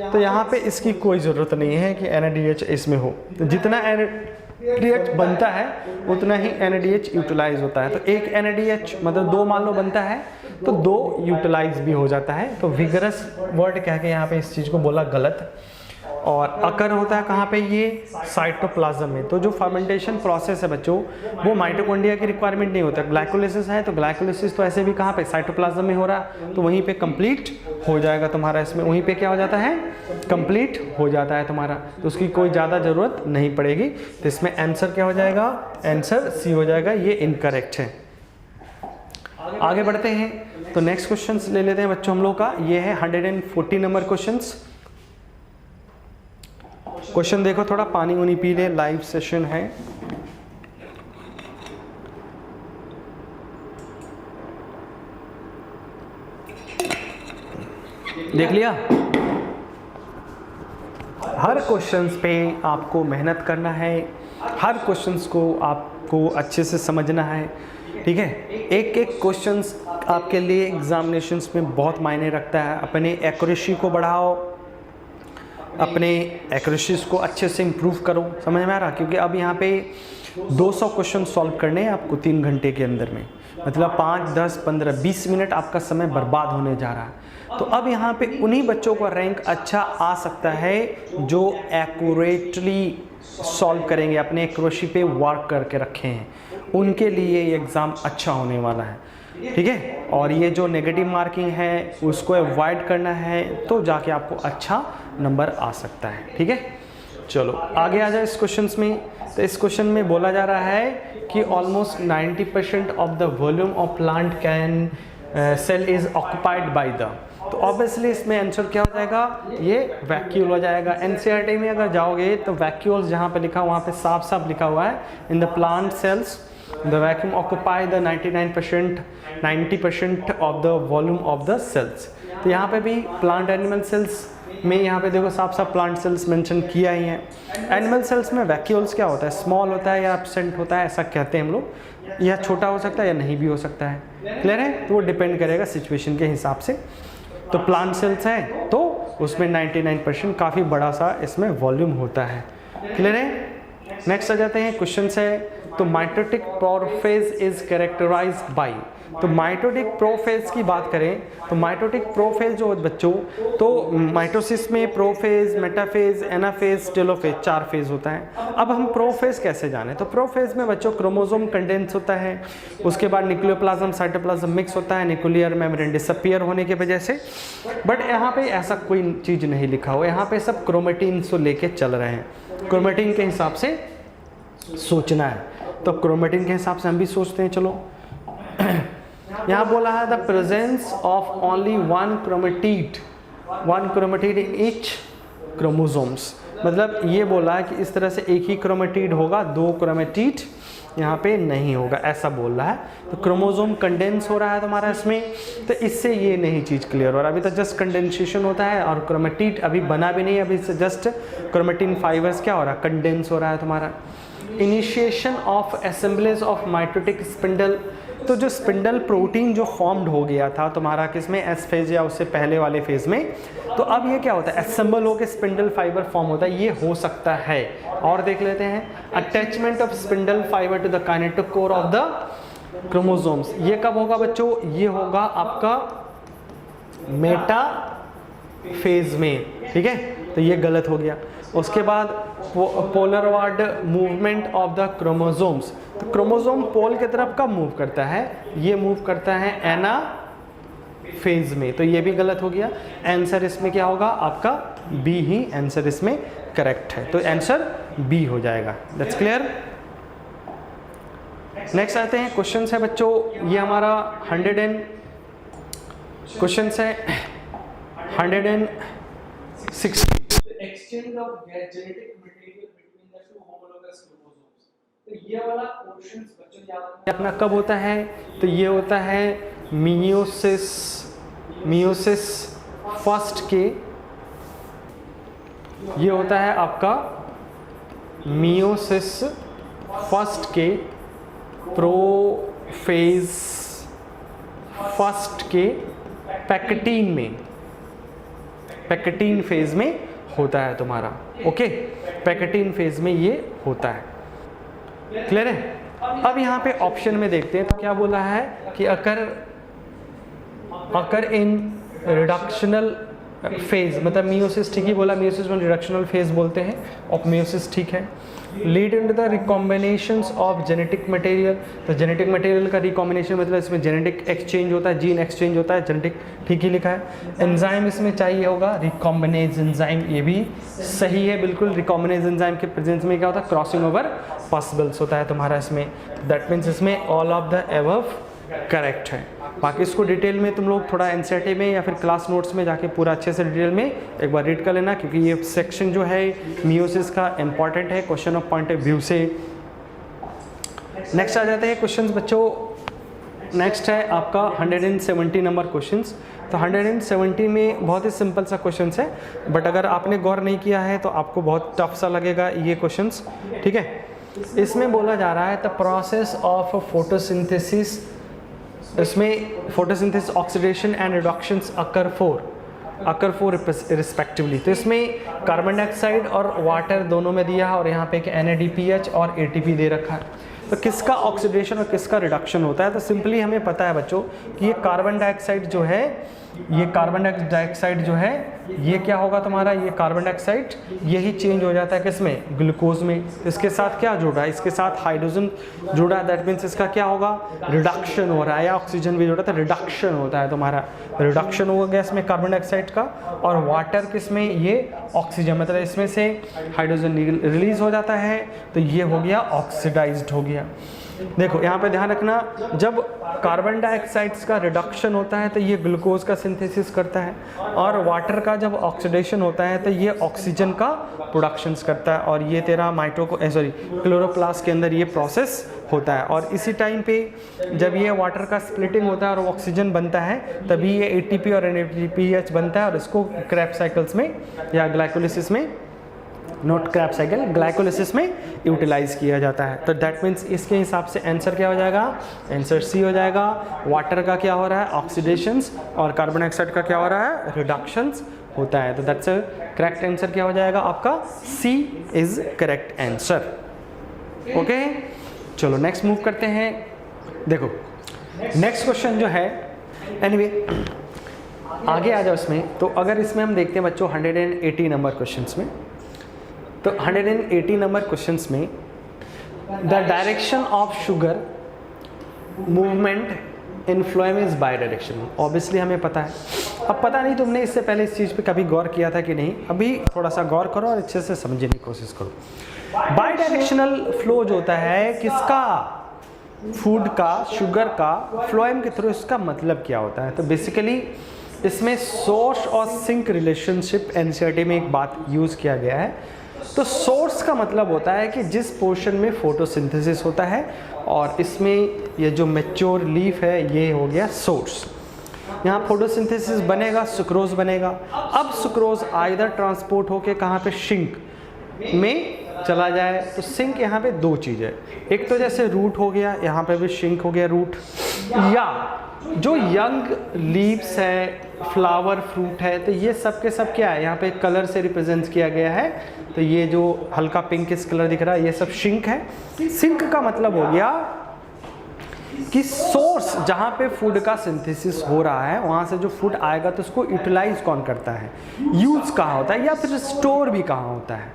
तो यहाँ पे इसकी कोई ज़रूरत नहीं है कि NADH इसमें हो, तो जितना NADH बनता है उतना ही NADH यूटिलाइज होता है। तो एक NADH मतलब 2 मान लो बनता है तो 2 यूटिलाइज भी हो जाता है। तो विगरस वर्ड कह के यहाँ पे इस चीज़ को बोला गलत। और अकर होता है कहाँ पे, ये साइटोप्लाज्म में। तो जो फर्मेंटेशन प्रोसेस है बच्चों, वो माइटोकॉन्ड्रिया की रिक्वायरमेंट नहीं होता। ग्लाइकोलिसिस है तो ग्लाइकोलिसिस तो ऐसे भी कहाँ पे, साइटोप्लाज्म में हो रहा है, तो वहीं पे कंप्लीट हो जाएगा तुम्हारा। इसमें वहीं पे क्या हो जाता है, कंप्लीट हो जाता है तुम्हारा, तो उसकी कोई ज़्यादा ज़रूरत नहीं पड़ेगी। तो इसमें आंसर क्या हो जाएगा, आंसर सी हो जाएगा, ये इनकरेक्ट है। आगे बढ़ते हैं, तो नेक्स्ट क्वेश्चन ले लेते हैं बच्चों हम लोग का। ये है 140 नंबर क्वेश्चन देखो, थोड़ा पानी वानी पी ले, लाइव सेशन है। देख लिया। हर क्वेश्चंस पे आपको मेहनत करना है, हर क्वेश्चंस को आपको अच्छे से समझना है, ठीक है। एक एक क्वेश्चंस आपके लिए एग्जामिनेशंस में बहुत मायने रखता है। अपने एक्यूरेसी को बढ़ाओ, अपने एक्यूरेसीज को अच्छे से इम्प्रूव करो, समझ में आ रहा। क्योंकि अब यहाँ पे 200 क्वेश्चन सॉल्व करने हैं आपको 3 घंटे के अंदर में, मतलब 5, 10, 15, 20 मिनट आपका समय बर्बाद होने जा रहा है। तो अब यहाँ पे उन्हीं बच्चों का रैंक अच्छा आ सकता है जो एक्यूरेटली सॉल्व करेंगे, अपने एक्यूरेसी पे वर्क करके रखे हैं, उनके लिए ये एग्ज़ाम अच्छा होने वाला है, ठीक है। और ये जो नेगेटिव मार्किंग है उसको अवॉइड करना है, तो जाके आपको अच्छा नंबर आ सकता है, ठीक है। चलो आगे आ जाए इस क्वेश्चन में। तो इस क्वेश्चन में बोला जा रहा है कि almost 90% of the volume of plant can sell is occupied by the. तो ऑब्वियसली इसमें आंसर क्या हो जाएगा, ये वैक्यूल हो जाएगा। NCERT में अगर जाओगे तो वैक्यूल्स जहाँ पे लिखा वहाँ पे साफ साफ लिखा हुआ है, in the plant cells the vacuum occupy the 90% of the volume of the cells। तो यहाँ पे भी प्लांट एनिमल सेल्स में यहाँ पे देखो साफ साफ प्लांट सेल्स मेंशन किया ही है। एनिमल सेल्स में वैक्यूल्स क्या होता है, स्मॉल होता है या एब्सेंट होता है, ऐसा कहते हैं हम लोग। यह छोटा हो सकता है या नहीं भी हो सकता है, क्लियर है। तो वो डिपेंड करेगा सिचुएशन के हिसाब से। तो प्लांट सेल्स है तो उसमें 99% काफ़ी बड़ा सा इसमें वॉल्यूम होता है, क्लियर है। नेक्स्ट आ जाते हैं क्वेश्चन है। तो mitotic prophase is characterized by. तो माइटोटिक प्रोफेज की बात करें तो माइटोटिक प्रोफेज जो बच्चों, तो माइटोसिस में prophase, metaphase, anaphase, telophase 4 phase होता है। अब हम प्रोफेज कैसे जाने, तो प्रोफेज में बच्चों क्रोमोसोम कंडेंस होता है, उसके बाद न्यूक्लियोप्लाज्म साइटोप्लाज्म मिक्स होता है न्यूक्लियर मेम्ब्रेन डिसअपीयर होने की वजह से। बट यहाँ पे ऐसा कोई चीज़ नहीं लिखा हुआ, यहाँ पे सब क्रोमेटिन से लेके चल रहे हैं, क्रोमेटिन के हिसाब से सोचना है। तो क्रोमेटिन के हिसाब से हम भी सोचते हैं। चलो यहाँ बोला है the presence of only one chromatid in each chromosomes. मतलब ये बोला है कि इस तरह से एक ही क्रोमेटिड होगा, 2 क्रोमेटिड यहाँ पे नहीं होगा, ऐसा बोल रहा है। तो क्रोमोसोम कंडेंस हो रहा है तुम्हारा इसमें, तो इससे ये नहीं चीज़ क्लियर हो रहा। अभी तो जस्ट कंडेंसेशन होता है और क्रोमेटिड अभी बना भी नहीं, अभी जस्ट क्रोमेटिन फाइबर्स क्या हो रहा है, कंडेंस हो रहा है तुम्हारा। Initiation of assemblage of mitotic spindle. तो जो स्पिंडल प्रोटीन जो फॉर्म्ड हो गया था तुम्हारा किसमें, एस फेज या उससे पहले वाले फेज में, तो अब ये क्या होता है, असेंबल होकर स्पिंडल फाइबर फॉर्म होता है, ये हो सकता है। और देख लेते हैं, attachment of spindle fibre to the kinetochore of the chromosomes. ये कब होगा बच्चों, ये होगा आपका मेटा फेज में, ठीक है। तो ये गलत हो गया। उसके बाद पोलरवार्ड मूवमेंट ऑफ द क्रोमोसोम्स। तो क्रोमोसोम पोल की तरफ कब मूव करता है, ये मूव करता है एना फेज में, तो ये भी गलत हो गया। आंसर इसमें क्या होगा आपका बी ही आंसर इसमें करेक्ट है, तो आंसर बी हो जाएगा। That's clear. नेक्स्ट आते हैं क्वेश्चन है बच्चों, ये हमारा 100 क्वेश्चन है 160। Exchange of genetic material between the two homologous chromosomes. तो ये वाला पोर्शन बच्चों याद अपना कब होता है? तो ये होता है मियोसिस फर्स्ट के, ये होता है आपका मियोसिस फर्स्ट के प्रोफेज फर्स्ट के पैकेटीन फेज में होता है तुम्हारा। ओके, पैकेटीन फेज में ये होता है। क्लियर है? अब यहाँ पे ऑप्शन में देखते हैं तो क्या बोला है कि अकर इन रिडक्शनल फेज, मतलब मियोसिस, ठीक ही बोला, मियोसिस में रिडक्शनल फेज बोलते हैं, और मियोसिस ठीक है। Lead in to the recombinations of genetic material, तो जेनेटिक मटेरियल का रिकॉम्बिनेशन मतलब इसमें जेनेटिक एक्सचेंज होता है, जीन एक्सचेंज होता है, जेनेटिक ठीक ही लिखा है। एंजाइम इसमें चाहिए होगा, रिकॉम्बिनेज एंजाइम, ये भी सही है बिल्कुल। रिकॉम्बिनेज एंजाइम के प्रेजेंस में क्या होता है? क्रॉसिंग ओवर पॉसिबल्स होता है तुम्हारा इसमें। दैट मीन्स इसमें all of the above correct है। बाकी इसको डिटेल में तुम लोग थोड़ा एनसीईआरटी में या फिर क्लास नोट्स में जाके पूरा अच्छे से डिटेल में एक बार रीड कर लेना, क्योंकि ये सेक्शन जो है मियोसिस का इंपॉर्टेंट है question of point of view से। नेक्स्ट आ जाते हैं क्वेश्चंस बच्चों। नेक्स्ट है आपका 170 नंबर क्वेश्चंस। तो 170 में बहुत ही सिंपल सा क्वेश्चन है, बट अगर आपने गौर नहीं किया है तो आपको बहुत टफ सा लगेगा ये क्वेश्चंस, ठीक है। इसमें बोला जा रहा है द प्रोसेस ऑफ फोटोसिंथेसिस, इसमें photosynthesis, oxidation and reductions occur four respectively. तो इसमें कार्बन डाइऑक्साइड और वाटर दोनों में दिया है, और यहाँ पे एक NADPH और ATP दे रखा है। तो किसका ऑक्सीडेशन और किसका रिडक्शन होता है? तो सिंपली हमें पता है बच्चों कि ये कार्बन डाइऑक्साइड जो है, ये कार्बन डाइऑक्साइड जो है ये क्या होगा तुम्हारा, ये कार्बन डाइऑक्साइड यही चेंज हो जाता है किसमें? ग्लूकोज में। इसके साथ क्या जुड़ा है? इसके साथ हाइड्रोजन जुड़ा है, दैट मीन्स इसका क्या होगा? रिडक्शन हो रहा है, या ऑक्सीजन भी जुड़ा है तो रिडक्शन होता है तुम्हारा। रिडक्शन हो गया इसमें कार्बन डाइऑक्साइड का, और वाटर किसमें? ये ऑक्सीजन, मतलब इसमें से हाइड्रोजन रिलीज हो जाता है, तो ये हो गया ऑक्सीडाइज्ड हो गया। देखो यहाँ पे ध्यान रखना, जब कार्बन डाइऑक्साइड्स का रिडक्शन होता है तो ये ग्लूकोज का सिंथेसिस करता है, और वाटर का जब ऑक्सीडेशन होता है तो ये ऑक्सीजन का प्रोडक्शंस करता है, और ये तेरा क्लोरोप्लास्ट के अंदर ये प्रोसेस होता है। और इसी टाइम पे जब ये वाटर का स्प्लिटिंग होता है और ऑक्सीजन बनता है, तभी ये ATP और NADPH बनता है, और इसको क्रेब्स साइकिल्स में या ग्लाइकोलिसिस में, नॉट क्रैब साइकिल, ग्लाइकोलिसिस में यूटिलाइज किया जाता है। तो दैट मीन्स इसके हिसाब से आंसर क्या हो जाएगा? आंसर C हो जाएगा। वाटर का क्या हो रहा है? ऑक्सीडेशंस, और कार्बन डाइऑक्साइड का क्या हो रहा है? रिडक्शंस होता है। तो दैट्स करेक्ट आंसर क्या हो जाएगा आपका? C is correct answer. Okay, चलो नेक्स्ट मूव करते हैं। देखो नेक्स्ट क्वेश्चन जो है, एनीवे आगे आ जाओ इसमें। तो अगर इसमें हम देखते हैं बच्चों 180 नंबर क्वेश्चंस में, तो 180 नंबर क्वेश्चंस में the direction of sugar movement in phloem is by directional. Obviously हमें पता है। अब पता नहीं तुमने इससे पहले इस चीज़ पे कभी गौर किया था कि नहीं, अभी थोड़ा सा गौर करो और अच्छे से समझने की कोशिश करो। बाई डायरेक्शनल फ्लो जो होता है किसका? फूड का, शुगर का फ्लोएम के थ्रू, इसका मतलब क्या होता है? तो बेसिकली इसमें सोर्स और सिंक रिलेशनशिप एनसीईआरटी में एक बात यूज़ किया गया है। तो सोर्स का मतलब होता है कि जिस पोर्शन में फोटोसिंथेसिस होता है, और इसमें ये जो मैच्योर लीफ है ये हो गया सोर्स। यहाँ फोटोसिंथेसिस बनेगा, सुक्रोज बनेगा। अब सुक्रोज आइदर ट्रांसपोर्ट होके कहाँ पे? सिंक में चला जाए। तो सिंक यहाँ पे दो चीज़ है, एक तो जैसे रूट हो गया, यहाँ पे भी सिंक हो गया रूट, या जो यंग लीव्स है, फ्लावर, फ्रूट है, तो ये सब के सब क्या है? यहाँ पे कलर से रिप्रेजेंट किया गया है। तो ये जो हल्का पिंकिश कलर दिख रहा है ये सब सिंक है। सिंक का मतलब हो गया कि सोर्स जहाँ पे फूड का सिंथेसिस हो रहा है, वहाँ से जो फूड आएगा तो उसको यूटिलाइज कौन करता है? यूज कहाँ होता है, या फिर स्टोर भी कहाँ होता है?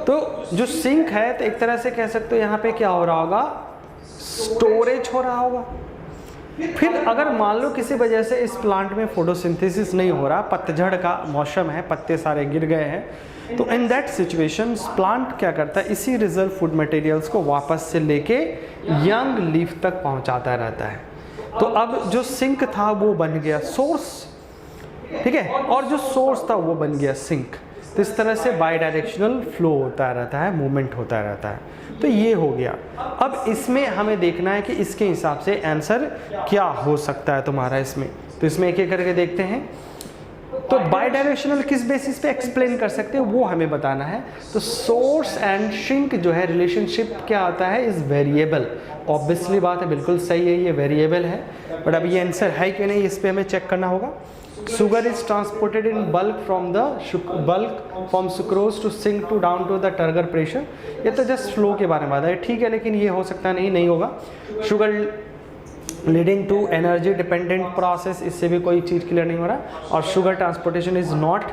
तो जो सिंक है तो एक तरह से कह सकते हो यहाँ पे क्या हो रहा होगा? स्टोरेज हो रहा होगा। फिर अगर मान लो किसी वजह से इस प्लांट में फोटोसिंथेसिस नहीं हो रहा, पतझड़ का मौसम है, पत्ते सारे गिर गए हैं, तो इन दैट सिचुएशन प्लांट क्या करता है, इसी रिजर्व फूड मटेरियल्स को वापस से लेके यंग लीफ तक पहुंचाता रहता है। तो अब जो सिंक था वो बन गया सोर्स, ठीक है, और जो सोर्स था वो बन गया सिंक। तो इस तरह से बाई डायरेक्शनल फ्लो होता रहता है, मूवमेंट होता रहता है। तो ये हो गया। अब इसमें हमें देखना है कि इसके हिसाब से आंसर क्या हो सकता है तुम्हारा इसमें। तो इसमें एक एक करके देखते हैं। तो बाई डायरेक्शनल किस बेसिस पे एक्सप्लेन कर सकते हैं वो हमें बताना है। तो सोर्स एंड सिंक जो है रिलेशनशिप क्या आता है, इज वेरिएबल। ऑब्वियसली बात है, बिल्कुल सही है, ये वेरिएबल है। बट अब ये आंसर है कि नहीं, इस पे हमें चेक करना होगा। Sugar is transported in bulk from sucrose to sink to down to the turgor pressure। ये तो जस्ट फ्लो के बारे में बात है, ठीक है, लेकिन ये हो सकता नहीं होगा। Sugar leading to energy dependent process, इससे भी कोई चीज़ क्लियर नहीं हो रहा। और sugar transportation is not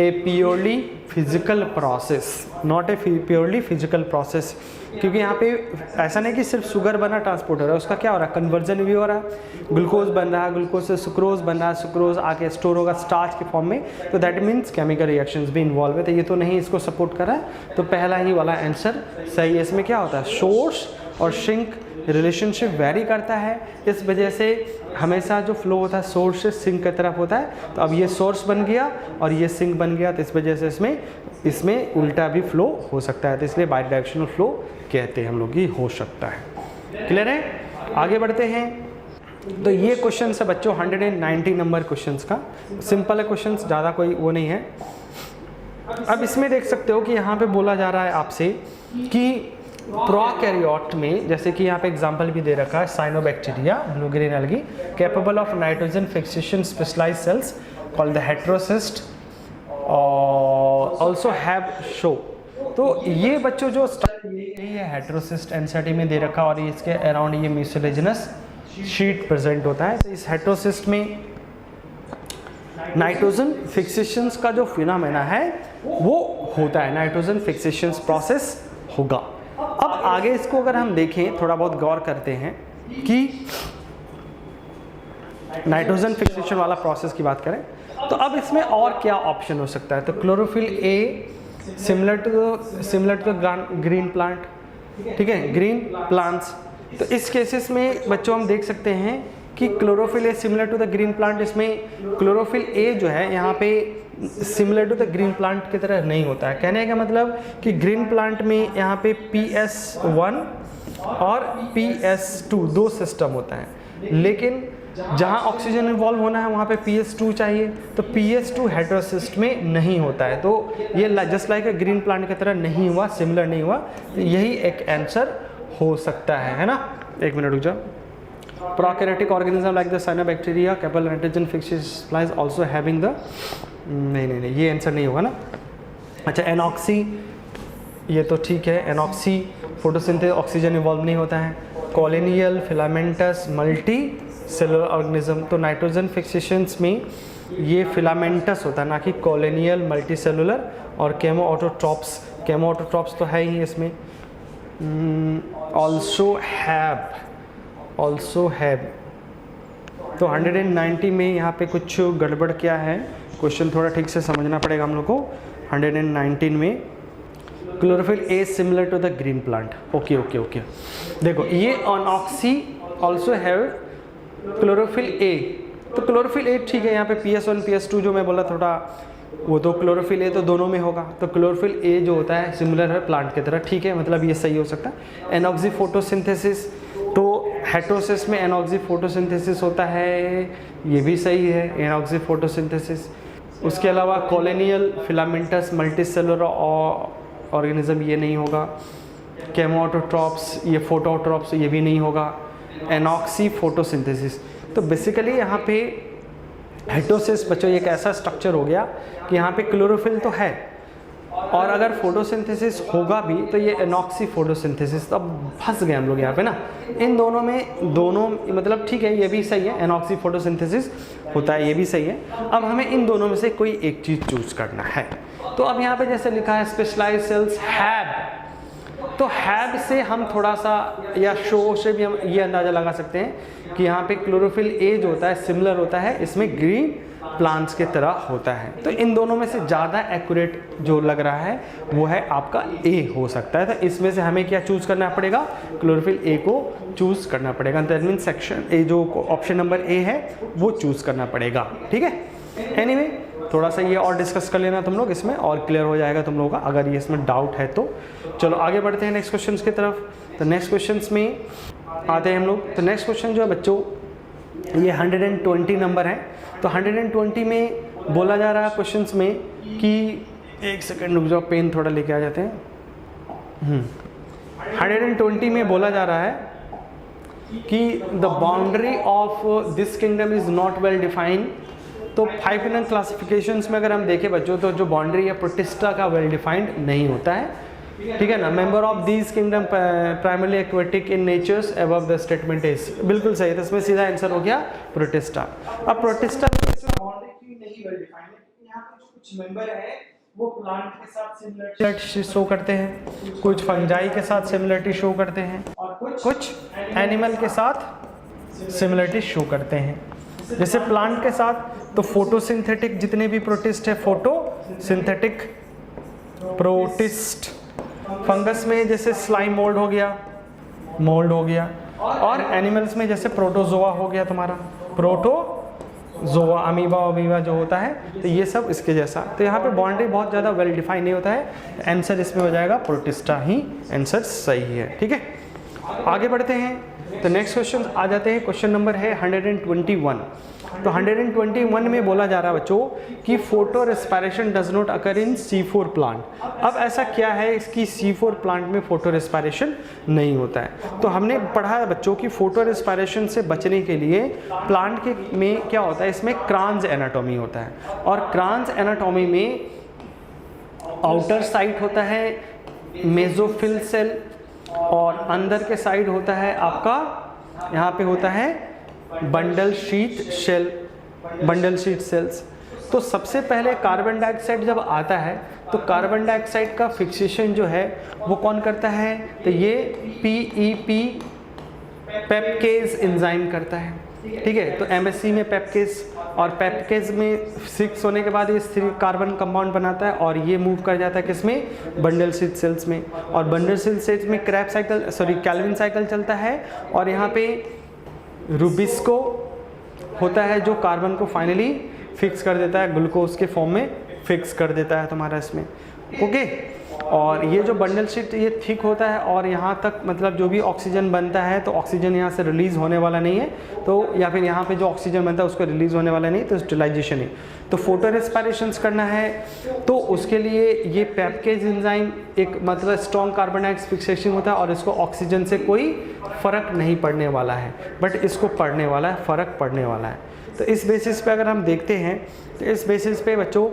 a purely physical process, not a purely physical process, क्योंकि यहाँ पे ऐसा नहीं कि सिर्फ शुगर बना ट्रांसपोर्ट हो रहा है, उसका क्या हो रहा है, कन्वर्जन भी हो रहा है। ग्लूकोज बन रहा है, ग्लूकोज से सुक्रोज बन रहा है, सुक्रोज आके स्टोर होगा स्टार्च के फॉर्म में। तो दैट मीन्स केमिकल रिएक्शंस भी इन्वॉल्व है। तो ये तो नहीं इसको सपोर्ट कर रहा है, तो पहला ही वाला आंसर सही है। इसमें क्या होता है, सोर्स और सिंक रिलेशनशिप वेरी करता है, इस वजह से हमेशा जो फ्लो होता है सोर्स से सिंक की तरफ होता है। तो अब ये सोर्स बन गया और ये सिंक बन गया, तो इस वजह से इसमें उल्टा भी फ्लो हो सकता है। तो इसलिए बाई डायरेक्शनल फ्लो कहते हैं हम लोग, ये हो सकता है। क्लियर है, आगे बढ़ते हैं। तो ये क्वेश्चन है बच्चों 190 नंबर क्वेश्चंस का, सिंपल है क्वेश्चन, ज़्यादा कोई वो नहीं है। अब इसमें देख सकते हो कि यहाँ पे बोला जा रहा है आपसे कि प्रोकैरियोट में, जैसे कि यहाँ पे एग्जांपल भी दे रखा है, cyanobacteria blue green algae capable of nitrogen fixation specialised cells called the heterocyst also have show. तो ये बच्चों जो ये हेटेरोसिस्ट एनसीईआरटी में दे रखा और इसके अराउंड ये म्यूसिलेजिनस शीट प्रेजेंट होता है। तो इस हेटेरोसिस्ट में नाइट्रोजन फिक्सेशंस का जो फिनोमेना है वो होता है, नाइट्रोजन फिक्सेशंस प्रोसेस होगा। अब आगे इसको अगर हम देखें, थोड़ा बहुत गौर करते हैं कि नाइट्रोजन फिक्सेशन वाला प्रोसेस की बात करें, तो अब इसमें और क्या ऑप्शन हो सकता है। तो chlorophyll a similar to green plant, ठीक है, ग्रीन प्लांट्स। तो इस केसेस में बच्चों हम देख सकते हैं कि chlorophyll a similar to the green plant, इसमें क्लोरोफिल ए जो है यहाँ पे similar to the green plant की तरह नहीं होता है। कहने का मतलब कि ग्रीन प्लांट में यहाँ पे PS1 और PS2 दो सिस्टम होता है, लेकिन जहाँ ऑक्सीजन इन्वॉल्व होना है वहाँ पे PS2 चाहिए। तो PS2 हेटेरोसिस्ट में नहीं होता है, तो ये जस्ट लाइक ग्रीन प्लांट की तरह नहीं हुआ, सिमिलर नहीं हुआ। तो यही एक आंसर हो सकता है ना। एक मिनट रुक जाओ। Prokaryotic organism like the cyanobacteria capable nitrogen fixation supplies also having the नहीं ये आंसर नहीं होगा ना। अच्छा, एनॉक्सी, ये तो ठीक है, एनॉक्सी फोटोसिंथेसिस ऑक्सीजन इवॉल्व नहीं होता है। Colonial filamentous multi cellular organism, तो नाइट्रोजन फिक्सेशंस में ये फिलामेंटस होता है ना कि कॉलोनियल मल्टी सेलुलर। और केमोऑटोट्रॉप्स तो है ही इसमें। Also have. तो 190 में यहाँ पे कुछ गड़बड़ क्या है, क्वेश्चन थोड़ा ठीक से समझना पड़ेगा हम लोग को। 119 में chlorophyll a similar to the green plant, okay. देखो ये ऑनऑक्सी ऑल्सो हैव क्लोरोफिल ए, तो क्लोरोफिल ए ठीक है, यहाँ पे PS1 PS2 जो मैं बोला थोड़ा, वो तो क्लोरोफिल ए तो दोनों में होगा। तो क्लोरोफिल ए जो होता है सिमिलर है प्लांट की तरह, ठीक है, मतलब ये सही हो सकता है। एनॉक्सी फोटोसिंथेसिस, तो हेटेरोसिस में एनॉक्सी फोटोसिंथेसिस होता है, ये भी सही है, एनॉक्सी फोटोसिंथेसिस। उसके अलावा कॉलोनियल फिलामेंटस मल्टीसेलुलर ऑर्गेनिज्म, ये नहीं होगा। केमोऑटोट्रॉप्स, ये फोटोट्रॉप्स, ये भी नहीं होगा। एनॉक्सी फोटोसिंथेसिस, तो बेसिकली यहाँ पे हेटेरोसिस बच्चों एक ऐसा स्ट्रक्चर हो गया कि यहाँ पे क्लोरोफिल तो है, और अगर फोटोसिंथेसिस होगा भी तो ये एनॉक्सी फोटोसिंथेसिस। तो अब फंस गए हम लोग यहाँ पे ना, इन दोनों में, दोनों मतलब ठीक है, ये भी सही है, एनॉक्सी फोटोसिंथेसिस होता है, ये भी सही है। अब हमें इन दोनों में से कोई एक चीज़ चूज करना है। तो अब यहाँ पे जैसे लिखा है स्पेशलाइज्ड सेल्स हैव, तो हैव से हम थोड़ा सा, या शो से भी हम ये अंदाज़ा लगा सकते हैं कि यहाँ पे क्लोरोफिल ए जो होता है सिमिलर होता है इसमें ग्रीन प्लांट्स के तरह होता है। तो इन दोनों में से ज़्यादा एक्यूरेट जो लग रहा है वो है आपका ए हो सकता है। तो इसमें से हमें क्या चूज़ करना पड़ेगा, क्लोरोफिल ए को चूज़ करना पड़ेगा। दैट मीन्स सेक्शन ए जो ऑप्शन नंबर ए है वो चूज़ करना पड़ेगा। ठीक है, एनीवे थोड़ा सा ये और डिस्कस कर लेना तुम लोग, इसमें और क्लियर हो जाएगा तुम लोगों का अगर ये इसमें डाउट है तो। चलो आगे बढ़ते हैं नेक्स्ट क्वेश्चन की तरफ। तो नेक्स्ट क्वेश्चन में आते हैं हम लोग। तो नेक्स्ट क्वेश्चन जो है बच्चों ये 120 नंबर है। तो 120 में बोला जा रहा है क्वेश्चंस में कि एक सेकंड रुक जाओ, पेन थोड़ा लेके आ जाते हैं। 120 में बोला जा रहा है कि the boundary of this kingdom is not well defined. तो 5 फिनल क्लासिफिकेशंस में अगर हम देखें बच्चों तो जो बाउंड्री है प्रोटिस्टा का वेल डिफाइंड नहीं होता है। ठीक है ना, member of these kingdom primarily aquatic in nature's above the statement is, बिल्कुल सही। तो इसमें सीधा आंसर हो गया प्रोटिस्टा। अब प्रोटिस्टा बाउंड्री नहीं वेल डिफाइंड है, यहाँ पे जो कुछ मेंबर है वो प्लांट के साथ सिमिलरिटी शो करते हैं, कुछ फंजाई के साथ सिमिलरिटी शो करते हैं और कुछ एनिमल के साथ सिमिलरिटी शो करते हैं। जैसे प्लांट के साथ तो फोटोसिंथेटिक जितने भी प्रोटिस्ट है फोटोसिंथेटिक प्रोटिस्ट। फंगस में जैसे स्लाइम मोल्ड हो गया, और एनिमल्स में जैसे प्रोटोजोआ हो गया तुम्हारा, प्रोटोजोआ अमीबा जो होता है, तो ये सब इसके जैसा। तो यहाँ पे बाउंड्री बहुत ज़्यादा वेल डिफाइन नहीं होता है। आंसर इसमें हो जाएगा प्रोटिस्टा ही आंसर सही है। ठीक है, आगे बढ़ते हैं। तो नेक्स्ट क्वेश्चन आ जाते हैं। क्वेश्चन नंबर है 121। तो 121 में बोला जा रहा है बच्चों कि photo respiration does not occur in C4 plant. अब ऐसा क्या है इसकी C4 प्लांट में फोटो रेस्पिरेशन नहीं होता है। तो हमने पढ़ा है बच्चों कि फोटो रेस्पिरेशन से बचने के लिए प्लांट के में क्या होता है, इसमें क्रांज एनाटॉमी होता है, और क्रांज एनाटॉमी में आउटर साइड होता है मेसोफिल सेल, और अंदर के साइड होता है आपका, यहाँ पे होता है बंडल शीट सेल्स। तो सबसे पहले कार्बन डाइऑक्साइड जब आता है तो कार्बन डाइऑक्साइड का फिक्सेशन जो है वो कौन करता है, तो ये PEP पेप्केज एंजाइम करता है। ठीक है, तो MSC में पेप्केज, और पेप्केज में 6 होने के बाद ये 3 कार्बन कंपाउंड बनाता है और ये मूव कर जाता है किसमें, बंडल शीट सेल्स में। और बंडल शीट सेल्स में कैल्विन साइकिल चलता है, और यहाँ पे रूबिस्को होता है जो कार्बन को फाइनली फिक्स कर देता है, ग्लूकोज के फॉर्म में फिक्स कर देता है तुम्हारा इसमें। ओके, और ये जो बंडल शीट ये थिक होता है, और यहाँ तक मतलब जो भी ऑक्सीजन बनता है तो ऑक्सीजन यहाँ से रिलीज होने वाला नहीं है, तो या फिर यहाँ पे जो ऑक्सीजन बनता है उसको रिलीज होने वाला नहीं, तो स्टेलाइजेशन है। तो फोटो रेस्पिरेशंस करना है तो उसके लिए ये पेप्केज एंजाइम एक मतलब स्ट्रॉन्ग कार्बन डाइऑक्साइड फिक्सेशन होता है, और इसको ऑक्सीजन से कोई फ़र्क नहीं पड़ने वाला है, बट इसको पड़ने वाला है, फ़र्क पड़ने वाला है। तो इस बेसिस पे अगर हम देखते हैं तो इस बेसिस पे बच्चों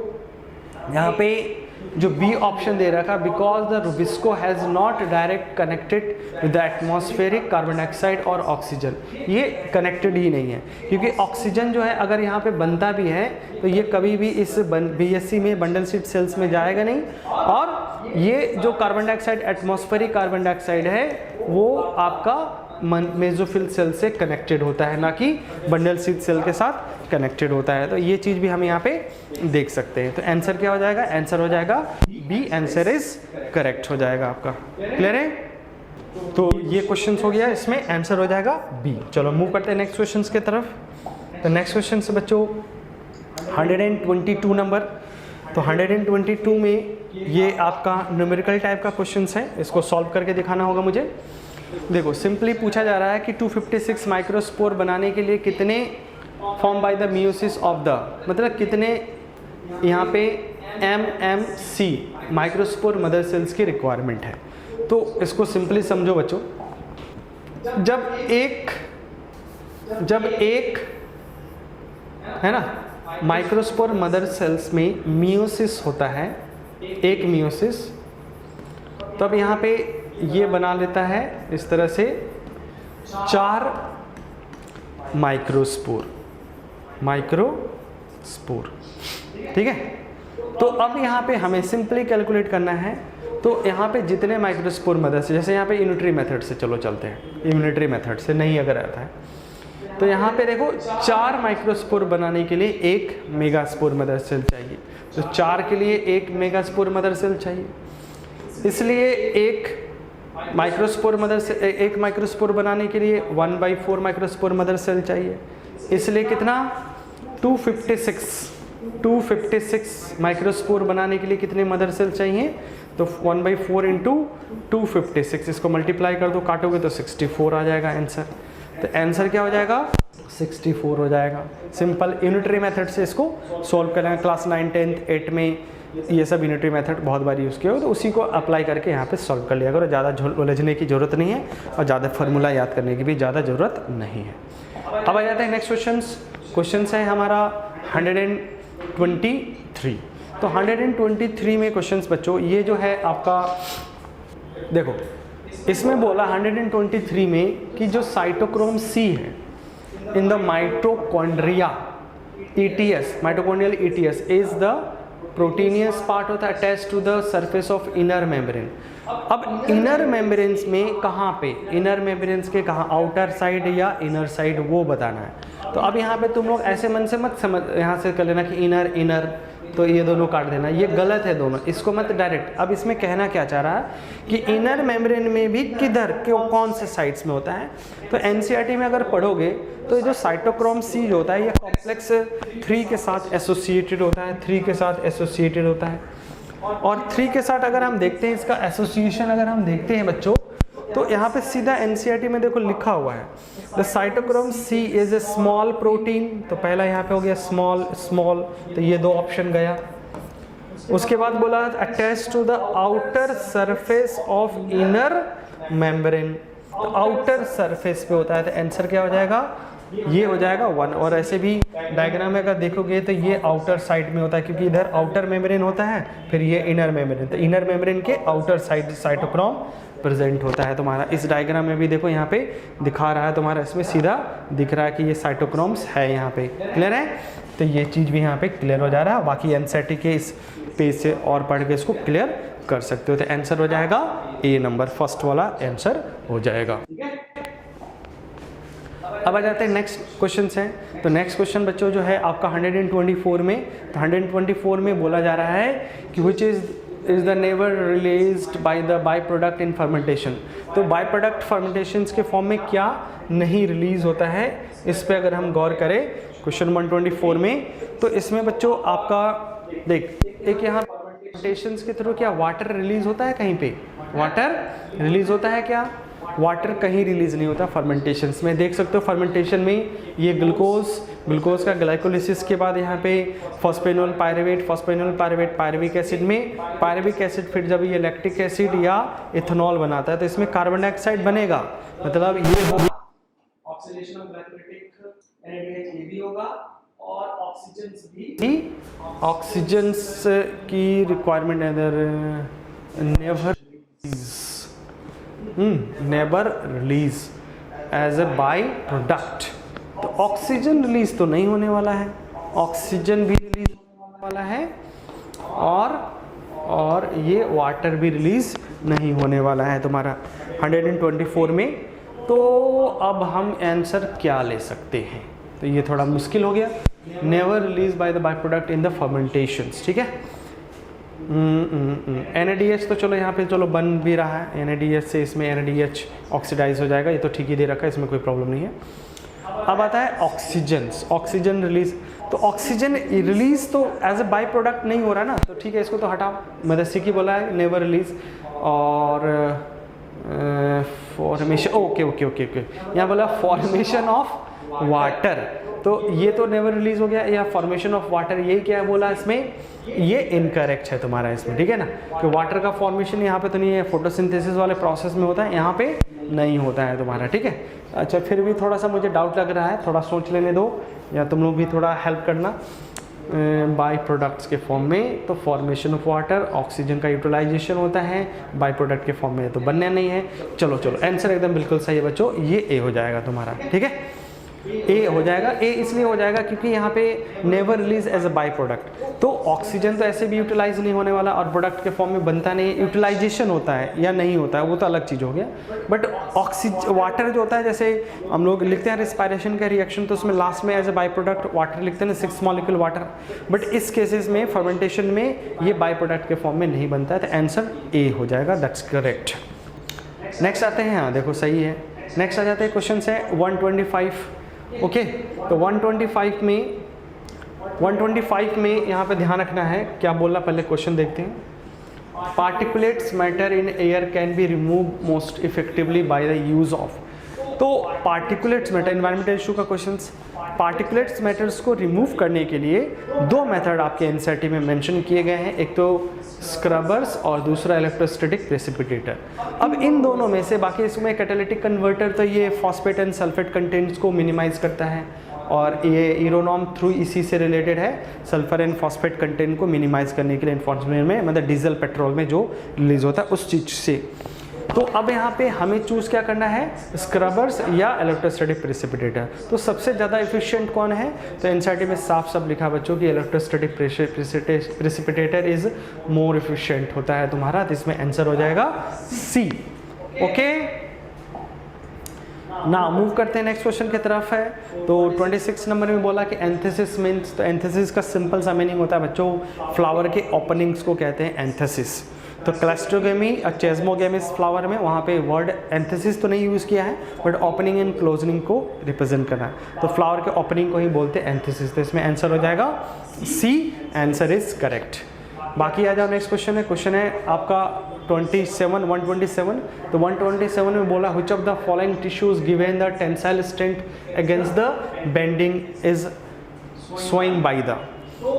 यहाँ पे जो बी ऑप्शन दे रखा, because the rubisco has not direct connected with the atmospheric carbon dioxide और ऑक्सीजन, ये कनेक्टेड ही नहीं है, क्योंकि ऑक्सीजन जो है अगर यहाँ पे बनता भी है तो ये कभी भी इस BSC में बंडल शीट सेल्स में जाएगा नहीं, और ये जो carbon dioxide atmospheric carbon dioxide है वो आपका मेसोफिल सेल से कनेक्टेड होता है, ना कि बंडल शीट सेल के साथ कनेक्टेड होता है। तो ये चीज़ भी हम यहाँ पे देख सकते हैं। तो आंसर क्या हो जाएगा, आंसर हो जाएगा बी, आंसर इज करेक्ट हो जाएगा आपका। क्लियर है, तो ये क्वेश्चन हो गया, इसमें आंसर हो जाएगा बी। चलो मूव करते हैं नेक्स्ट क्वेश्चन की तरफ। तो नेक्स्ट क्वेश्चन से बच्चों 122 नंबर। तो 122 में ये आपका न्यूमेरिकल टाइप का क्वेश्चन है, इसको सॉल्व करके दिखाना होगा मुझे। देखो सिंपली पूछा जा रहा है कि 256 माइक्रोस्पोर बनाने के लिए कितने form by the meiosis of the, मतलब कितने यहाँ पे MMC माइक्रोस्पोर मदर सेल्स की रिक्वायरमेंट है। तो इसको सिंपली समझो बच्चों, जब एक है ना माइक्रोस्पोर मदर सेल्स में मियोसिस होता है, एक मियोसिस, तब यहाँ पे ये बना लेता है इस तरह से 4 माइक्रोस्पोर। ठीक है, तो अब यहाँ पे हमें सिंपली कैलकुलेट करना है। तो यहाँ पे जितने माइक्रोस्पोर मदर से, जैसे यहाँ पे यूनिटरी मेथड से चलो चलते हैं, यूनिटरी मेथड से नहीं अगर आता है, तो यहाँ पे देखो 4 माइक्रोस्पोर बनाने के लिए 1 मेगास्पोर मदर सेल चाहिए, तो 4 के लिए 1 मेगास्पोर मदर सेल चाहिए, इसलिए 1 माइक्रोस्पोर बनाने के लिए 1/4 माइक्रोस्पोर मदर सेल चाहिए, इसलिए कितना 256 माइक्रोस्पोर बनाने के लिए कितने मदर सेल चाहिए, तो 1/4 इंटू 256, इसको मल्टीप्लाई कर दो, काटोगे तो 64 आ जाएगा आंसर। तो आंसर क्या हो जाएगा 64 हो जाएगा। सिंपल यूनिटरी मेथड से इसको सॉल्व करेंगे। क्लास 9, 10, 8 में ये सब यूनिटरी मेथड बहुत बार यूज़ किया हो, तो उसी को अप्लाई करके यहाँ पे सॉल्व कर लिया करो। ज़्यादा उलझने की ज़रूरत नहीं है और ज़्यादा फार्मूला याद करने की भी ज़्यादा ज़रूरत नहीं है। अब आ जाते हैं नेक्स्ट क्वेश्चन है हमारा 123। तो 123 में क्वेश्चंस बच्चों ये जो है आपका, देखो इसमें बोला 123 में कि जो साइटोक्रोम सी है in the mitochondria ETS, mitochondrial ETS is the proteinaceous part होता है attach to the surface of inner membrane. अब इनर मेम्ब्रेन्स में कहाँ पे, इनर मेम्ब्रेन्स के कहाँ, आउटर साइड या इनर साइड, वो बताना है। तो अब यहाँ पे तुम लोग ऐसे मन से मत समझ, यहाँ से कर लेना कि इनर तो ये दोनों काट देना, ये गलत है दोनों, इसको मत डायरेक्ट। अब इसमें कहना क्या चाह रहा है कि इनर मेम्ब्रेन में भी किधर कौन से साइड्स में होता है। तो NCERT में अगर पढ़ोगे तो जो साइटोक्रोम सी जो होता है ये कॉम्प्लेक्स 3 के साथ एसोसिएटेड होता है, 3 के साथ एसोसिएटेड होता है। और 3 के साथ अगर हम देखते हैं इसका एसोसिएशन अगर हम देखते हैं बच्चों, तो यहाँ पे सीधा NCERT में देखो लिखा हुआ है the cytochrome c is a small protein. तो पहला यहाँ पे हो गया स्मॉल, तो ये 2 ऑप्शन गया। उसके बाद बोला attach to the outer surface of inner membrane, तो आउटर सरफेस पे होता है, तो आंसर क्या हो जाएगा, ये हो जाएगा 1। और ऐसे भी डायग्राम में अगर देखोगे तो ये आउटर साइड में होता है, क्योंकि इधर आउटर मेम्ब्रेन होता है, फिर ये इनर मेम्ब्रेन, तो इनर मेम्ब्रेन के आउटर साइड साइटोक्रोम प्रेजेंट होता है तुम्हारा। इस डायग्राम में भी देखो यहाँ पे दिखा रहा है तुम्हारा, इसमें सीधा दिख रहा है कि ये साइटोक्रोम्स है यहाँ पे, क्लियर है। तो ये चीज़ भी यहाँ पे क्लियर हो जा रहा है। बाकी NCERT के इस पेज से और पढ़ के इसको क्लियर कर सकते हो। तो आंसर हो जाएगा A नंबर, फर्स्ट वाला आंसर हो जाएगा। अब आ जाते हैं नेक्स्ट क्वेश्चन है। तो नेक्स्ट क्वेश्चन बच्चों जो है आपका 124 में, तो 124 में बोला जा रहा है कि which is the never released by the by product in fermentation. तो बाई प्रोडक्ट फर्मेंटेशन के फॉर्म में क्या नहीं रिलीज होता है, इस पे अगर हम गौर करें क्वेश्चन 124 में, तो इसमें बच्चों आपका देख, एक यहाँ फर्मेंटेशन के थ्रू क्या वाटर रिलीज होता है, कहीं पे वाटर रिलीज होता है क्या, वाटर कहीं रिलीज नहीं होता फर्मेंटेशंस में। देख सकते हो फर्मेंटेशन में ये ग्लूकोज का ग्लाइकोलिसिस के बाद यहाँ पे फॉस्फेनोल पायरुवेट पायरुविक एसिड में पायरुविक एसिड, फिर जब ये लैक्टिक एसिड या इथेनॉल बनाता है तो इसमें कार्बन डाइऑक्साइड बनेगा, मतलब ये होगा ऑक्सीडेशन ऑफ ग्लाइकोलिटिक NADH ये भी होगा, और ऑक्सीजन्स की requirement never release as a by product. तो ऑक्सीजन रिलीज तो नहीं होने वाला है, ऑक्सीजन भी रिलीज होने वाला है, और ये वाटर भी रिलीज नहीं होने वाला है तुम्हारा 124 में। तो अब हम आंसर क्या ले सकते हैं, तो ये थोड़ा मुश्किल हो गया। Never release by the by product in the fermentations, ठीक है। NADH तो चलो यहाँ पे चलो बन भी रहा है, NADH से इसमें NADH ऑक्सीडाइज हो जाएगा, ये तो ठीक ही दे रखा है, इसमें कोई प्रॉब्लम नहीं है। अब आता है ऑक्सीजन रिलीज। तो ऑक्सीजन रिलीज तो एज ए बाई प्रोडक्ट नहीं हो रहा ना, तो ठीक है इसको तो हटाओ, मदरसी की बोला है नेवर रिलीज। और फॉर्मेशन, ओके, यहाँ बोला फॉर्मेशन ऑफ वाटर, तो ये तो नेवर रिलीज हो गया, या फॉर्मेशन ऑफ वाटर, यही क्या बोला इसमें, ये इनकरेक्ट है तुम्हारा इसमें, ठीक है ना, कि वाटर का फॉर्मेशन यहाँ पे तो नहीं है, फोटोसिंथेसिस वाले प्रोसेस में होता है, यहाँ पे नहीं होता है तुम्हारा, ठीक है। अच्छा, फिर भी थोड़ा सा मुझे डाउट लग रहा है, थोड़ा सोच लेने दो, या तुम लोग भी थोड़ा हेल्प करना। बाई प्रोडक्ट्स के फॉर्म में तो फॉर्मेशन ऑफ वाटर, ऑक्सीजन का यूटिलाइजेशन होता है, बाई प्रोडक्ट के फॉर्म में तो बनना नहीं है। चलो आंसर एकदम बिल्कुल सही है बच्चों, ये ए हो जाएगा तुम्हारा, ठीक है। ए हो जाएगा। ए इसलिए हो जाएगा क्योंकि यहाँ पे never release as a by product, तो ऑक्सीजन तो ऐसे भी यूटिलाइज नहीं होने वाला और प्रोडक्ट के फॉर्म में बनता नहीं, यूटिलाइजेशन होता है या नहीं होता है वो तो अलग चीज़ हो गया। बट वाटर जो होता है, जैसे हम लोग लिखते हैं रिस्पायरेशन का रिएक्शन, तो उसमें लास्ट में as a by product water लिखते हैं ना, 6 मॉलिक्यूल वाटर। बट इस केसेस में फर्मेंटेशन में ये बाई प्रोडक्ट के फॉर्म में नहीं बनता है, तो आंसर ए हो जाएगा, दैट्स करेक्ट। नेक्स्ट आते हैं, हाँ देखो सही है। नेक्स्ट आ जाते हैं क्वेश्चन है 125। ओके, तो 125 में यहाँ पे ध्यान रखना है क्या बोला, पहले क्वेश्चन देखते हैं। Particulates matter in air can be remove most effectively by the use of. तो पार्टिकुलेट्स मैटर, एनवायरमेंटल इशू का क्वेश्चन, पार्टिकुलेट्स मैटर्स को रिमूव करने के लिए 2 मेथड आपके एनसीईआरटी में मेंशन किए गए हैं, एक तो स्क्रबर्स और दूसरा इलेक्ट्रोस्टैटिक प्रेसिपिटेटर। अब इन दोनों में से, बाकी इसमें कैटालिटिक कन्वर्टर तो ये फॉस्फेट एंड सल्फेट कंटेंट्स को मिनिमाइज करता है, और ये इरोनॉम थ्रू इसी से रिलेटेड है, सल्फर एंड फॉस्फेट कंटेंट को मिनिमाइज करने के लिए एनफोर्समेंट में, मतलब डीजल पेट्रोल में जो रिलीज होता है उस चीज़ से। तो अब यहाँ पे हमें चूज़ क्या करना है, स्क्रबर्स या इलेक्ट्रोस्टैटिक प्रेसिपिटेटर। तो सबसे ज़्यादा एफिशिएंट कौन है, तो एनसीईआरटी में साफ साफ लिखा बच्चों कि electrostatic precipitator is more efficient होता है तुम्हारा, तो इसमें आंसर हो जाएगा सी। ओके, ना मूव करते हैं नेक्स्ट क्वेश्चन की तरफ है। तो 26 नंबर में बोला कि एंथेसिस मीन्स, तो एंथेसिस का सिंपल सा मीनिंग होता है बच्चों, फ्लावर के ओपनिंग्स को कहते हैं एंथेसिस। तो क्लस्ट्रोगेमी और चेस्मोगेमिस फ्लावर में वहाँ पे वर्ड एंथेसिस तो नहीं यूज़ किया है, बट ओपनिंग एंड क्लोजनिंग को रिप्रेजेंट करना है, तो फ्लावर के ओपनिंग को ही बोलते हैं एंथेसिस। तो इसमें आंसर हो जाएगा सी, आंसर इज करेक्ट। बाकी आ जाओ नेक्स्ट क्वेश्चन है। क्वेश्चन है आपका 127। तो 127 में बोला which of the following tissues given the tensile strength against the bending is swing by the.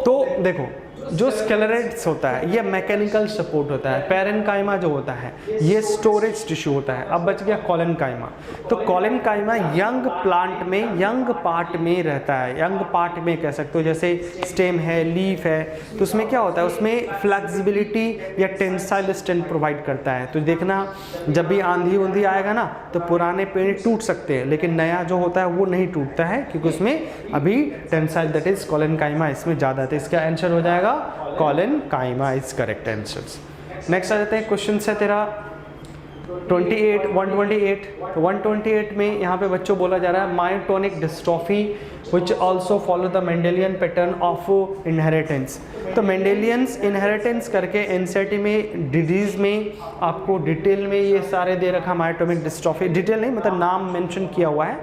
तो देखो जो स्केलेरेट्स होता है ये मैकेनिकल सपोर्ट होता है, पैरेन्काइमा जो होता है ये स्टोरेज टिश्यू होता है। अब बच गया कॉलेनकाइमा। तो कॉलेनकाइमा यंग प्लांट में, यंग पार्ट में रहता है, यंग पार्ट में कह सकते हो, जैसे स्टेम है, लीफ है, तो उसमें क्या होता है, उसमें फ्लेक्सिबिलिटी या टेंसाइल स्ट्रेंथ प्रोवाइड करता है। तो देखना जब भी आंधी उंधी आएगा ना तो पुराने पेड़ टूट सकते हैं, लेकिन नया जो होता है वो नहीं टूटता है क्योंकि उसमें अभी टेंसाइल, दैट इज कॉलेनकाइमा इसमें ज़्यादा है। तो इसका आंसर हो जाएगा collenchyma is correct answer. Next आ जाते हैं क्वेश्चन है तेरा 128। तो 128 में यहाँ पे बच्चों बोला जा रहा है myotonic dystrophy which also follow the Mendelian pattern of inheritance। तो मेंडेलियंस इनहेरिटेंस करके एनसीईआरटी में डिजीज़ में आपको डिटेल में ये सारे दे रखा, मायोटोनिक डिस्ट्रॉफी, डिटेल नहीं मतलब नाम मेंशन किया हुआ है।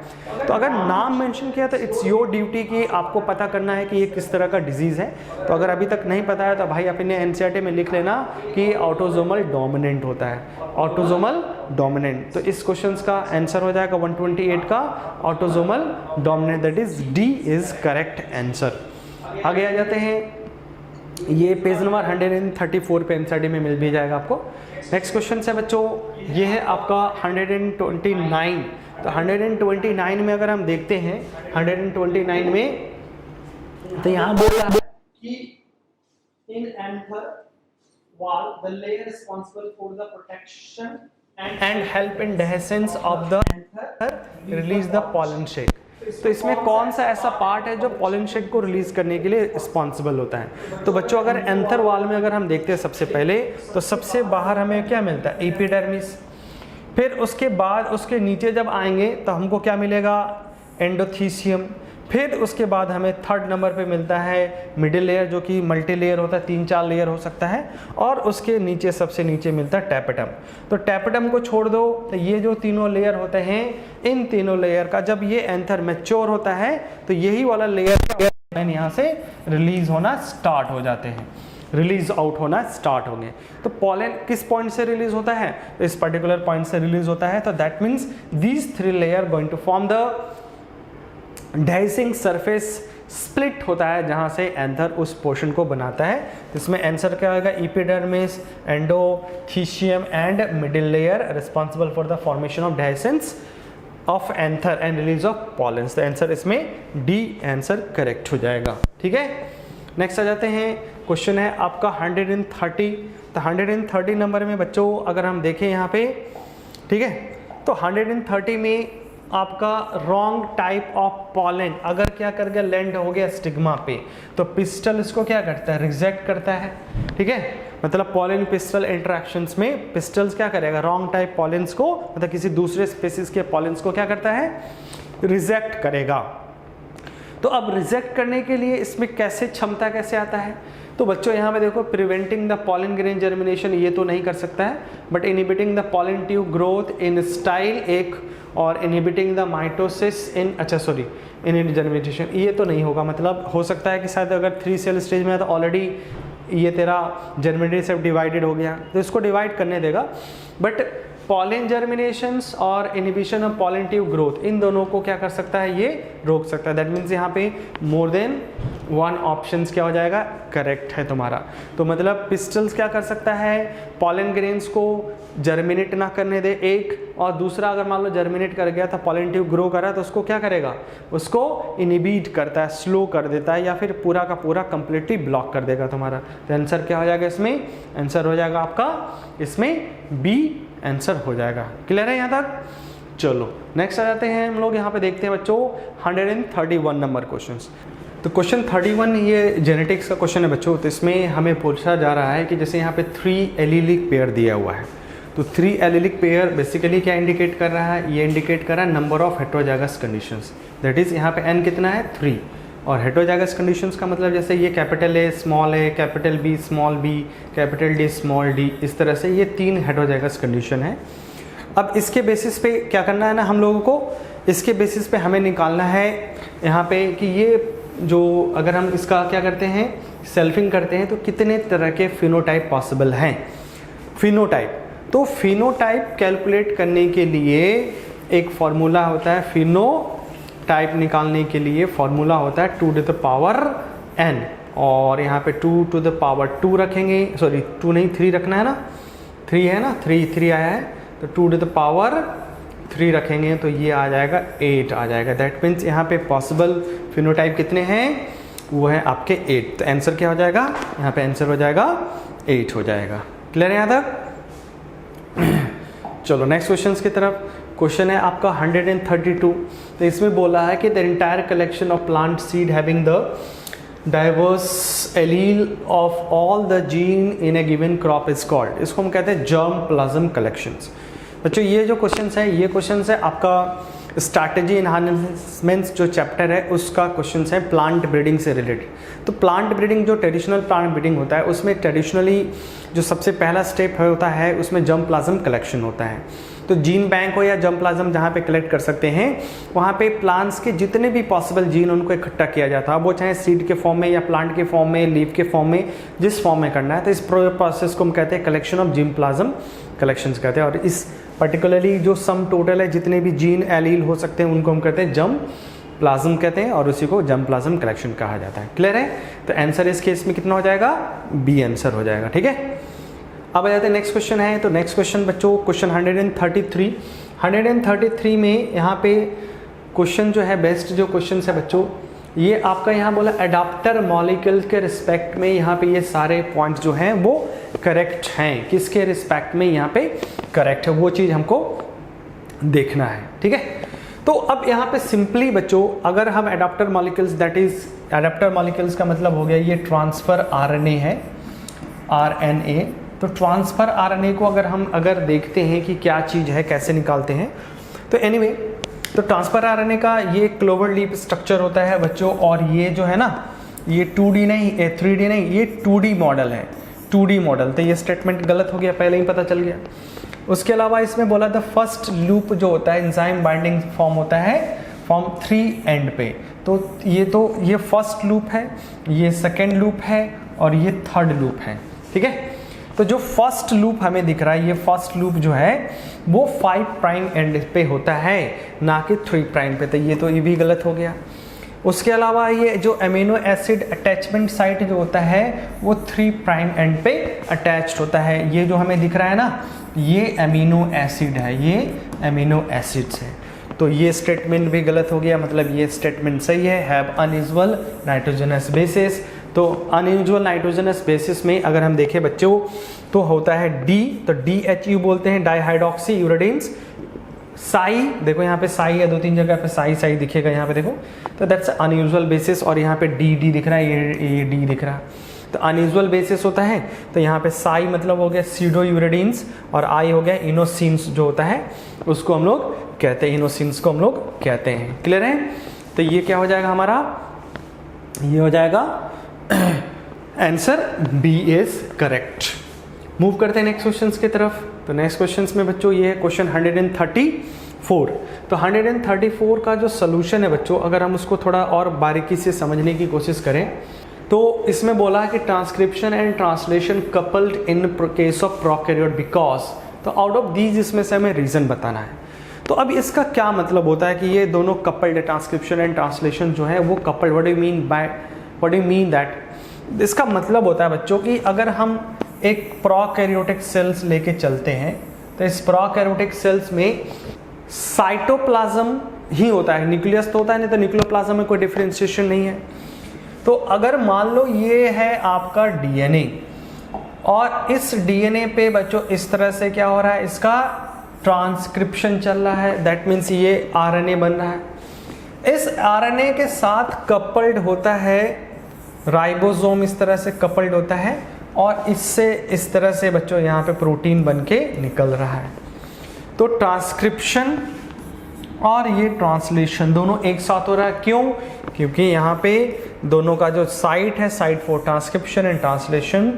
तो अगर नाम मेंशन किया तो इट्स योर ड्यूटी कि आपको पता करना है कि ये किस तरह का डिजीज़ है। तो अगर अभी तक नहीं पता है तो भाई अपने एनसीईआरटी में लिख लेना कि ऑटोजोमल डोमिनेंट होता है, ऑटोजोमल डोमिनेंट। तो इस क्वेश्चन का आंसर हो जाएगा 128 का autosomal dominant, that is D is correct answer. आगे आ जाते हैं, ये पेज नंबर 134 पे एनसीईआरटी में मिल भी जाएगा आपको। नेक्स्ट क्वेश्चन है बच्चों, ये है आपका 129। तो 129 में अगर हम देखते हैं 129 में तो यहाँ बोल रहा है कि in anther wall the layer responsible for the protection and help in dehiscence of the anther release the pollen shake। तो इसमें कौन सा ऐसा पार्ट है जो पॉलन शेक को रिलीज करने के लिए रिस्पॉन्सिबल होता है। तो बच्चों अगर एंथर वॉल में अगर हम देखते हैं सबसे पहले तो सबसे बाहर हमें क्या मिलता है, एपिडर्मिस। फिर उसके बाद उसके नीचे जब आएंगे तो हमको क्या मिलेगा, एंडोथीसियम। फिर उसके बाद हमें 3rd नंबर पे मिलता है मिडिल लेयर जो कि मल्टी लेयर होता है, 3-4 लेयर हो सकता है। और उसके नीचे सबसे नीचे मिलता है टैपेटम। तो टैपेटम को छोड़ दो तो ये जो तीनों लेयर होते हैं, इन तीनों लेयर का जब ये एंथर मैच्योर होता है तो यही वाला लेयर यहाँ से रिलीज होना स्टार्ट हो जाते हैं, रिलीज आउट होना स्टार्ट होंगे। तो पॉलन किस पॉइंट से रिलीज होता है, इस पर्टिकुलर पॉइंट से रिलीज होता है। तो that means these 3 layer going to form the dressing surface, split होता है जहां से एंथर उस पोर्शन को बनाता है। इसमें आंसर क्या होगा, epidermis, endothecium and middle layer responsible for the formation of dehiscence of anther and release of pollens. तो आंसर इसमें डी आंसर करेक्ट हो जाएगा। ठीक है, नेक्स्ट आ जाते हैं, क्वेश्चन है आपका 130। तो 130 नंबर में बच्चों अगर हम देखें यहाँ पे, ठीक है, तो 130 में आपका रॉन्ग टाइप ऑफ पॉलन अगर क्या कर गया, लैंड हो गया स्टिग्मा पे, तो पिस्टल इसको क्या करता है, रिजेक्ट करता है। ठीक है, मतलब पॉलन पिस्टल इंटरेक्शंस में पिस्टल्स क्या करेगा, रॉन्ग टाइप पॉलेंस को, मतलब किसी दूसरे स्पीसीज के पॉलेंस को क्या करता है, रिजेक्ट करेगा। तो अब रिजेक्ट करने के लिए इसमें कैसे क्षमता कैसे आता है, तो बच्चों यहाँ पे देखो, preventing the pollen grain germination ये तो नहीं कर सकता है, but inhibiting the pollen tube growth in style एक, और इनहिबिटिंग द माइटोसिस इन, अच्छा सॉरी, इन जर्मिनेशन ये तो नहीं होगा। मतलब हो सकता है कि शायद अगर 3 सेल स्टेज में है तो ऑलरेडी ये तेरा जर्मिनेटिव सेल डिवाइडेड हो गया, तो इसको डिवाइड करने देगा। बट पॉलन जर्मिनेशंस और inhibition of pollen tube growth, इन दोनों को क्या कर सकता है, ये रोक सकता है। दैट मीन्स यहाँ पे मोर देन 1 ऑप्शंस क्या हो जाएगा, करेक्ट है तुम्हारा। तो मतलब पिस्टल्स क्या कर सकता है, पॉलन ग्रेन्स को जर्मिनेट ना करने दे एक, और दूसरा अगर मान लो जर्मिनेट कर गया था, पॉलन ट्यूब ग्रो कर रहा है, तो उसको क्या करेगा, उसको इनहिबिट करता है, स्लो कर देता है, या फिर पूरा का पूरा कंप्लीटली ब्लॉक कर देगा तुम्हारा। तो आंसर क्या हो जाएगा इसमें, आंसर हो जाएगा आपका इसमें बी आंसर हो जाएगा। क्लियर है यहाँ तक? चलो नेक्स्ट आ जाते हैं हम लोग, यहाँ पे देखते हैं बच्चों 131 नंबर क्वेश्चंस। तो क्वेश्चन 31 ये जेनेटिक्स का क्वेश्चन है बच्चों। तो इसमें हमें पूछा जा रहा है कि जैसे यहाँ पे 3 एलीलिक पेयर दिया हुआ है, तो 3 एलीलिक पेयर बेसिकली क्या इंडिकेट कर रहा है, ये इंडिकेट कर रहा है number of heterozygous conditions. That is यहाँ पे n कितना है, 3, और हेटेरोजाइगस कंडीशंस का मतलब जैसे ये capital A small a, capital B small b, capital D small d, इस तरह से ये 3 हेटेरोजाइगस कंडीशन है। अब इसके बेसिस पे क्या करना है ना हम लोगों को, इसके बेसिस पे हमें निकालना है यहाँ पे कि ये जो अगर हम इसका क्या करते हैं, सेल्फिंग करते हैं, तो कितने तरह के फिनोटाइप पॉसिबल हैं। फिनोटाइप, तो फिनोटाइप कैलकुलेट करने के लिए एक फॉर्मूला होता है, फिनोटाइप निकालने के लिए फॉर्मूला होता है 2 to the power n, और यहाँ पे 2 to the power 2 रखेंगे, सॉरी 2 नहीं 3 रखना है ना, 3 है ना, 3 आया है, तो 2 to the power 3 रखेंगे तो ये आ जाएगा 8 आ जाएगा। दैट मीन्स यहाँ पे पॉसिबल फिनोटाइप कितने हैं, वो है आपके 8। तो आंसर क्या हो जाएगा, यहाँ पे आंसर हो जाएगा 8 हो जाएगा। क्लियर है यहाँ तक? चलो नेक्स्ट क्वेश्चन की तरफ। क्वेश्चन है आपका 132। तो इसमें बोला है कि the entire collection of plant seed having the diverse allele of all the gene in A given crop is called, इसको हम कहते हैं जर्म प्लाज्म कलेक्शंस। बच्चों ये जो क्वेश्चंस है, ये क्वेश्चंस है आपका स्ट्रैटेजी एनहांसमेंट्स जो चैप्टर है उसका क्वेश्चंस है प्लांट ब्रीडिंग से रिलेटेड। तो प्लांट ब्रीडिंग जो ट्रेडिशनल प्लांट ब्रीडिंग होता है उसमें ट्रेडिशनली जो सबसे पहला स्टेप होता है उसमें जर्म प्लाज्म कलेक्शन होता है। तो जीन बैंक हो या जर्म प्लाज्म जहाँ पे कलेक्ट कर सकते हैं, वहाँ पे प्लांट्स के जितने भी पॉसिबल जीन उनको इकट्ठा किया जाता है, वो चाहे सीड के फॉर्म में या प्लांट के फॉर्म में, लीफ के फॉर्म में, जिस फॉर्म में करना है। तो इस प्रोसेस को हम कहते हैं collection of gene plasm collections कहते हैं। और इस पर्टिकुलरली जो सम टोटल है जितने भी जीन एलील हो सकते हैं उनको हम कहते हैं जर्म प्लाज्म कहते हैं, और उसी को जर्म प्लाज्म कलेक्शन कहा जाता है। क्लियर है? तो आंसर इस केस में कितना हो जाएगा, बी आंसर हो जाएगा। ठीक है, अब आ जाते हैं नेक्स्ट क्वेश्चन है। तो नेक्स्ट क्वेश्चन बच्चों क्वेश्चन 133 में यहाँ पे क्वेश्चन जो है बेस्ट जो क्वेश्चन है बच्चों, ये आपका यहाँ बोला एडाप्टर मॉलिक्यूल्स के रिस्पेक्ट में, यहाँ पे ये सारे पॉइंट्स जो हैं वो करेक्ट हैं। किसके रिस्पेक्ट में यहाँ पे करेक्ट है, वो चीज़ हमको देखना है। ठीक है, तो अब यहाँ पे सिंपली बच्चों अगर हम adapter molecules, that is adapter molecules का मतलब हो गया ये ट्रांसफर आरएनए है, आरएनए। तो ट्रांसफर आरएनए को अगर देखते हैं कि क्या चीज़ है, कैसे निकालते हैं, तो एनीवे तो ट्रांसफर आरएनए का ये क्लोवर लीफ स्ट्रक्चर होता है बच्चों, और ये जो है ना ये 2D नहीं 3D नहीं, ये 2D मॉडल है, 2D मॉडल। तो ये स्टेटमेंट गलत हो गया, पहले ही पता चल गया। उसके अलावा इसमें बोला था फर्स्ट लूप जो होता है एंजाइम बाइंडिंग फॉर्म होता है फॉर्म 3 एंड पे। तो ये फर्स्ट लूप है, ये सेकेंड लूप है, और ये थर्ड लूप है। ठीक है, तो जो फर्स्ट लूप हमें दिख रहा है, ये फर्स्ट लूप जो है वो 5 प्राइम एंड पे होता है, ना कि 3 प्राइम पे। तो ये भी गलत हो गया। उसके अलावा ये जो अमीनो एसिड अटैचमेंट साइट जो होता है वो 3 प्राइम एंड पे अटैच्ड होता है। ये जो हमें दिख रहा है ना, ये अमीनो एसिड है, ये अमीनो एसिड्स है। तो ये स्टेटमेंट भी गलत हो गया, मतलब ये स्टेटमेंट सही है, हैव अनयूजुअल नाइट्रोजनस बेसिस। तो अनयूजुअल नाइट्रोजनस बेसिस में अगर हम देखें बच्चों तो होता है डी, तो DHU बोलते हैं डाईहाइड्रोक्सी यूरेडिन्स, साई, देखो यहाँ पे साई है, 2-3 जगह पे साई साई दिखेगा यहाँ पे देखो, तो दैट्स अनयूजुअल बेसिस। और यहाँ पे डी दिख रहा है, ये डी दिख रहा है, तो अनयूजुअल बेसिस होता है। तो यहाँ पे साई मतलब हो गया सीडोयूरेडिन्स, और आई हो गया इनोसिन्स जो होता है उसको हम लोग कहते हैं, इनोसिन्स को हम लोग कहते हैं। क्लियर है? तो ये क्या हो जाएगा हमारा, ये हो जाएगा answer b is correct. Move करते हैं नेक्स्ट क्वेश्चंस की तरफ। तो नेक्स्ट क्वेश्चंस में बच्चों ये है क्वेश्चन 134। तो 134 का जो सोल्यूशन है बच्चों, अगर हम उसको थोड़ा और बारीकी से समझने की कोशिश करें तो इसमें बोला है कि transcription and translation coupled in case of prokaryote because, तो आउट ऑफ दीज इसमें से हमें रीजन बताना है। तो अब इसका क्या मतलब होता है कि ये दोनों कपल्ड है, ट्रांसक्रिप्शन एंड ट्रांसलेशन जो है वो coupled, what do you mean that? इसका मतलब होता है बच्चों कि अगर हम एक प्रोकैरियोटिक सेल्स लेके चलते हैं तो इस प्रोकैरियोटिक सेल्स में साइटोप्लाज्म ही होता है, न्यूक्लियस तो होता है नहीं, तो न्यूक्लियोप्लाज्म में कोई डिफरेंशिएशन नहीं है। तो अगर मान लो ये है आपका डीएनए, और इस डीएनए पे बच्चों इस तरह से क्या हो रहा है, इसका ट्रांसक्रिप्शन चल रहा है, दैट मीन्स ये आरएनए बन रहा है। इस आरएनए के साथ कपल्ड होता है राइबोसोम, इस तरह से कपल्ड होता है, और इससे इस तरह से बच्चों यहाँ पे प्रोटीन बन के निकल रहा है। तो ट्रांसक्रिप्शन और ये ट्रांसलेशन दोनों एक साथ हो रहा है। क्यों? क्योंकि यहाँ पे दोनों का जो साइट है, site for transcription and translation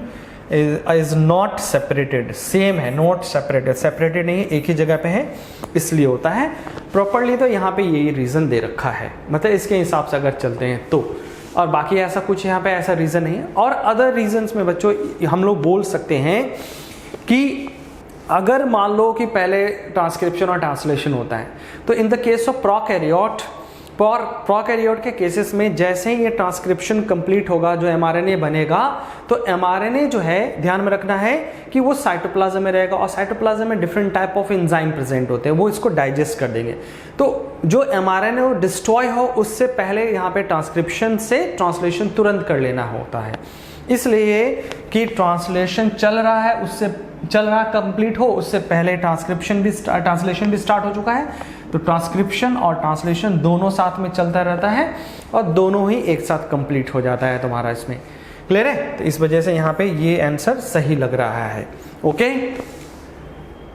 is not separated, same है, नॉट सेपरेटेड, सेपरेटेड नहीं है, एक ही जगह पे है, इसलिए होता है प्रॉपरली। तो यहाँ पे यही रीज़न दे रखा है, मतलब इसके हिसाब से अगर चलते हैं तो, और बाकी ऐसा कुछ यहाँ पे ऐसा रीज़न नहीं है। और अदर रीजंस में बच्चों हम लोग बोल सकते हैं कि अगर मान लो कि पहले ट्रांसक्रिप्शन और ट्रांसलेशन होता है, तो in the case of prokaryote के केसेस में जैसे ही ये ट्रांसक्रिप्शन कंप्लीट होगा, जो एमआरएनए बनेगा, तो एमआरएनए जो है ध्यान में रखना है कि वो साइटोप्लाज्म में रहेगा, और साइटोप्लाज्म में different type of enzyme present होते हैं, वो इसको डाइजेस्ट कर देंगे। तो जो एमआरएनए वो डिस्ट्रॉय हो उससे पहले यहाँ पे ट्रांसक्रिप्शन से ट्रांसलेशन तुरंत कर लेना होता है, इसलिए कि ट्रांसलेशन चल रहा है, उससे चल रहा कंप्लीट हो उससे पहले ट्रांसलेशन भी स्टार्ट हो चुका है। तो ट्रांसक्रिप्शन और ट्रांसलेशन दोनों साथ में चलता रहता है और दोनों ही एक साथ कंप्लीट हो जाता है तुम्हारा इसमें। क्लियर है? तो इस वजह से यहाँ पे ये आंसर सही लग रहा है। ओके,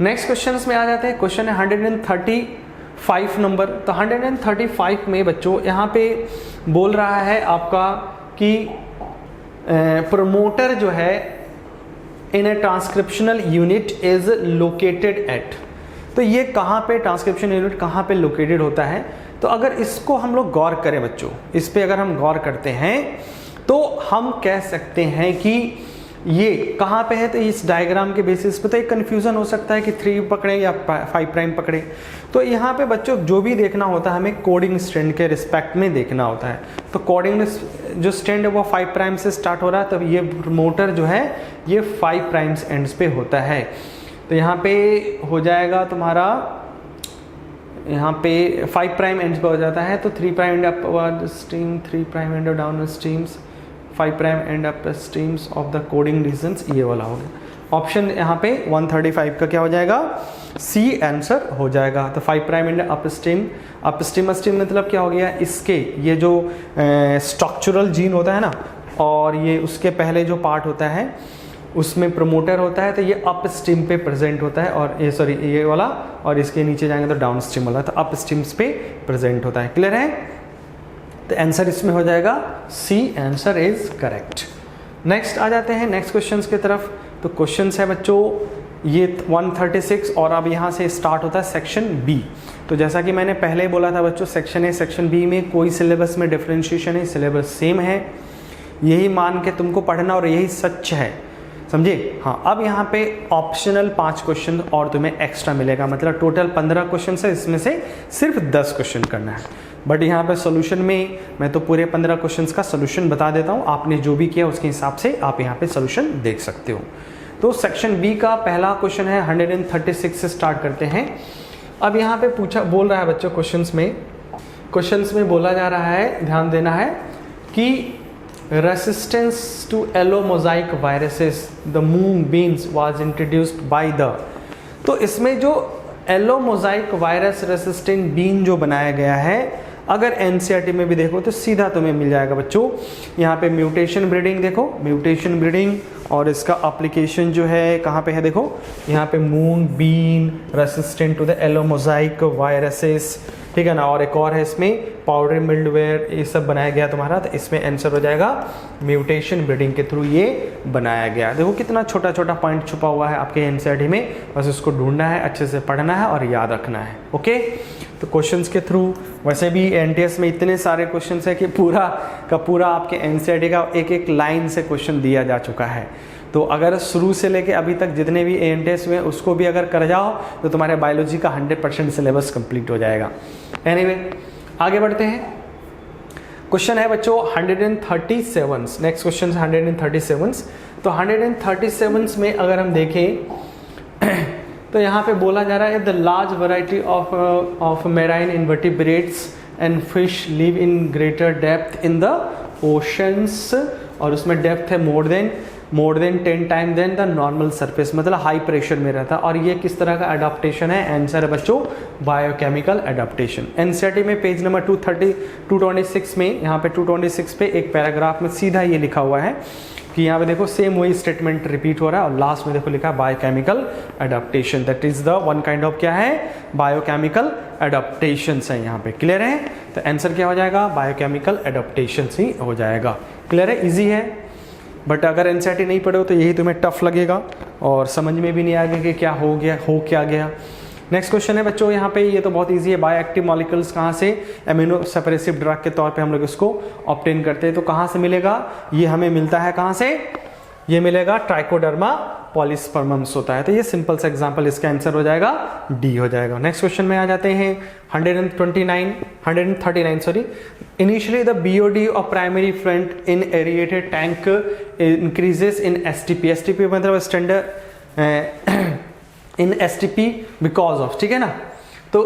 नेक्स्ट क्वेश्चन में आ जाते हैं। क्वेश्चन है 135 नंबर। तो 135 में बच्चों यहाँ पे बोल रहा है आपका कि प्रमोटर जो है in a transcriptional unit is located at. तो ये कहाँ पे ट्रांसक्रिप्शन यूनिट कहाँ पे लोकेटेड होता है? तो अगर इसको हम लोग गौर करें बच्चों, इस पे अगर हम गौर करते हैं तो हम कह सकते हैं कि ये कहाँ पे है। तो इस डायग्राम के बेसिस पे तो एक कन्फ्यूजन हो सकता है कि 3 पकड़े या 5 प्राइम पकड़े। तो यहाँ पे बच्चों जो भी देखना होता है हमें कोडिंग स्ट्रैंड के रिस्पेक्ट में देखना होता है। तो कोडिंग जो स्ट्रैंड है वो 5 प्राइम से स्टार्ट हो रहा है, तब ये मोटर जो है ये 5 प्राइम्स एंड्स पे होता है। तो यहाँ पे हो जाएगा तुम्हारा, यहाँ पे 5 प्राइम एंड्स पे हो जाता है, तो 3 prime and upward stream, 3 prime and downward streams, 5 prime and up streams of the coding reasons, ये वाला हो गया ऑप्शन। यहाँ पे 135 का क्या हो जाएगा? सी आंसर हो जाएगा। तो 5 प्राइम एंड अप स्ट्रीम मतलब क्या हो गया? इसके ये जो स्ट्रक्चरल जीन होता है ना, और ये उसके पहले जो पार्ट होता है उसमें प्रमोटर होता है, तो ये अप स्ट्रीम पे प्रेजेंट होता है, और ये सॉरी ये वाला, और इसके नीचे जाएंगे तो डाउन स्ट्रीम वाला, तो अप स्ट्रीम्स पे प्रेजेंट होता है। क्लियर है? तो आंसर इसमें हो जाएगा सी, आंसर इज करेक्ट। नेक्स्ट आ जाते हैं नेक्स्ट क्वेश्चंस की तरफ। तो क्वेश्चंस है बच्चों ये 136, और अब यहाँ से स्टार्ट होता है सेक्शन बी। तो जैसा कि मैंने पहले बोला था बच्चों, सेक्शन ए सेक्शन बी में कोई सिलेबस में डिफरेंशिएशन है, सिलेबस सेम है, यही मान के तुमको पढ़ना और यही सच है, समझे? हाँ, अब यहाँ पे ऑप्शनल 5 क्वेश्चन और तुम्हें एक्स्ट्रा मिलेगा, मतलब टोटल 15 क्वेश्चन है, इसमें से सिर्फ 10 क्वेश्चन करना है। बट यहाँ पे सॉल्यूशन में मैं तो पूरे 15 क्वेश्चंस का सॉल्यूशन बता देता हूँ, आपने जो भी किया उसके हिसाब से आप यहाँ पे सॉल्यूशन देख सकते हो। तो सेक्शन बी का पहला क्वेश्चन है 136 से स्टार्ट करते हैं। अब यहाँ पे बोल रहा है बच्चों क्वेश्चंस में बोला जा रहा है, ध्यान देना है कि resistance to yellow mosaic viruses the moon beans was introduced by the। तो इसमें जो yellow mosaic virus resistant bean जो बनाया गया है, अगर एनसीईआरटी में भी देखो तो सीधा तुम्हें मिल जाएगा बच्चों। यहाँ पे म्यूटेशन ब्रीडिंग देखो, म्यूटेशन ब्रीडिंग, और इसका एप्लीकेशन जो है कहाँ पे है देखो, यहाँ पे moong bean resistant to the yellow mosaic viruses, ठीक है ना। और एक और है इसमें पाउडर मिल्डवेयर, ये सब बनाया गया तुम्हारा, तो इसमें आंसर हो जाएगा म्यूटेशन ब्रीडिंग के थ्रू ये बनाया गया। देखो कितना छोटा छोटा पॉइंट छुपा हुआ है आपके एनसीईआरटी में, बस उसको ढूंढना है, अच्छे से पढ़ना है और याद रखना है। ओके, तो क्वेश्चंस के थ्रू, वैसे भी एनटीएस में इतने सारे क्वेश्चंस है कि पूरा का पूरा आपके एनसीईआरटी का एक एक लाइन से क्वेश्चन दिया जा चुका है। तो अगर शुरू से लेके अभी तक जितने भी एनटीएस हुए उसको भी अगर कर जाओ तो तुम्हारे बायोलॉजी का 100% सिलेबस कंप्लीट हो जाएगा। एनीवे, आगे बढ़ते हैं। क्वेश्चन है बच्चों 137, नेक्स्ट क्वेश्चन 137। तो 137 में अगर हम देखें तो यहाँ पे बोला जा रहा है the large variety of marine invertebrates and fish live in greater depth in the oceans, और उसमें डेप्थ है more than 10 time than the normal surface, मतलब हाई प्रेशर में रहता है। और ये किस तरह का अडॉप्टेशन है? आंसर है बच्चों बायोकेमिकल अडॉप्टेशन। एनसीईआरटी में पेज नंबर 226 में, यहाँ पे 226 पे एक पैराग्राफ में सीधा ये लिखा हुआ है कि यहाँ पे देखो सेम वही स्टेटमेंट रिपीट हो रहा है, और लास्ट में देखो लिखा है biochemical adaptation, that is the one kind of क्या है, बायोकेमिकल अडॉप्टेशन है। यहाँ पे क्लियर है? तो आंसर क्या हो जाएगा? बायोकेमिकल अडॉप्टेशन ही हो जाएगा। क्लियर है? इजी है, बट अगर एनसीईआरटी नहीं पढ़े हो तो यही तुम्हें टफ लगेगा और समझ में भी नहीं आएगा कि क्या हो गया, हो क्या गया। नेक्स्ट क्वेश्चन है बच्चों यहाँ पे, ये तो बहुत इजी है। बायोएक्टिव मॉलिक्यूल्स कहाँ से एमिनो सप्रेसिव ड्रग के तौर पे हम लोग इसको ऑब्टेन करते हैं, तो कहाँ से मिलेगा? ये हमें मिलता है कहाँ से? ये मिलेगा ट्राइकोडर्मा पॉलीस्पर्मम्स होता है। तो ये सिंपल सा एग्जांपल, इसका आंसर हो जाएगा डी हो जाएगा। नेक्स्ट क्वेश्चन में आ जाते हैं 139 sorry. Initially the BOD of primary front in aerated tank increases in STP, STP मतलब standard in STP because of, ठीक है ना। तो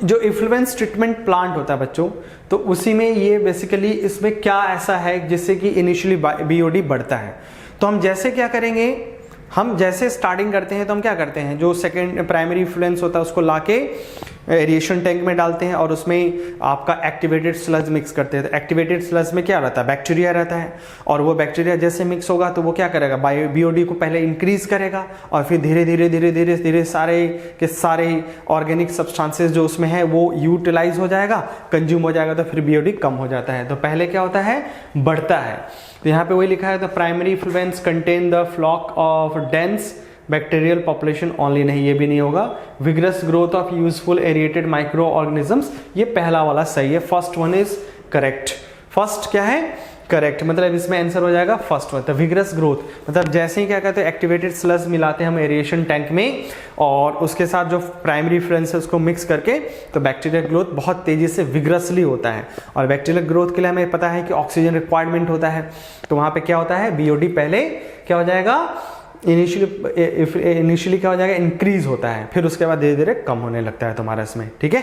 जो इफ्लुएंस ट्रीटमेंट प्लांट होता है बच्चों, तो उसी में ये बेसिकली इसमें क्या ऐसा है जिससे कि इनिशियली बीओडी बढ़ता है। तो हम जैसे क्या करेंगे, हम जैसे स्टार्टिंग करते हैं तो हम क्या करते हैं, जो सेकेंड प्राइमरी इफ्लुएंस होता है उसको लाके एरिएशन टैंक में डालते हैं और उसमें आपका एक्टिवेटेड स्लज मिक्स करते हैं। तो एक्टिवेटेड स्लज में क्या रहता है? बैक्टीरिया रहता है, और वो बैक्टीरिया जैसे मिक्स होगा तो वो क्या करेगा? बीओडी को पहले इंक्रीज करेगा और फिर धीरे धीरे सारे के सारे ऑर्गेनिक सब्सटेंसेस जो उसमें है वो यूटिलाइज हो जाएगा, कंज्यूम हो जाएगा, तो फिर बीओडी कम हो जाता है। तो पहले क्या होता है? बढ़ता है। तो यहाँ पे वही लिखा है, the primary effluents contain the floc of dense bacterial population only, नहीं ये भी नहीं होगा। Vigorous growth of useful aerated microorganisms, ये पहला वाला सही है, first one is correct. First क्या है? करेक्ट, मतलब इसमें आंसर हो जाएगा फर्स्ट वन। तो विग्रस ग्रोथ मतलब जैसे ही क्या कहते हैं एक्टिवेटेड स्लज मिलाते हैं हम एरिएशन टैंक में और उसके साथ जो प्राइमरी इफ्लुएंस है उसको मिक्स करके, तो बैक्टीरियल ग्रोथ बहुत तेजी से विग्रसली होता है। और बैक्टीरियल ग्रोथ के लिए हमें पता है कि ऑक्सीजन रिक्वायरमेंट होता है, तो वहां पे क्या होता है? बीओडी पहले क्या हो जाएगा? इनिशियली क्या हो जाएगा? इंक्रीज होता है, फिर उसके बाद धीरे धीरे कम होने लगता है तुम्हारा इसमें, ठीक है।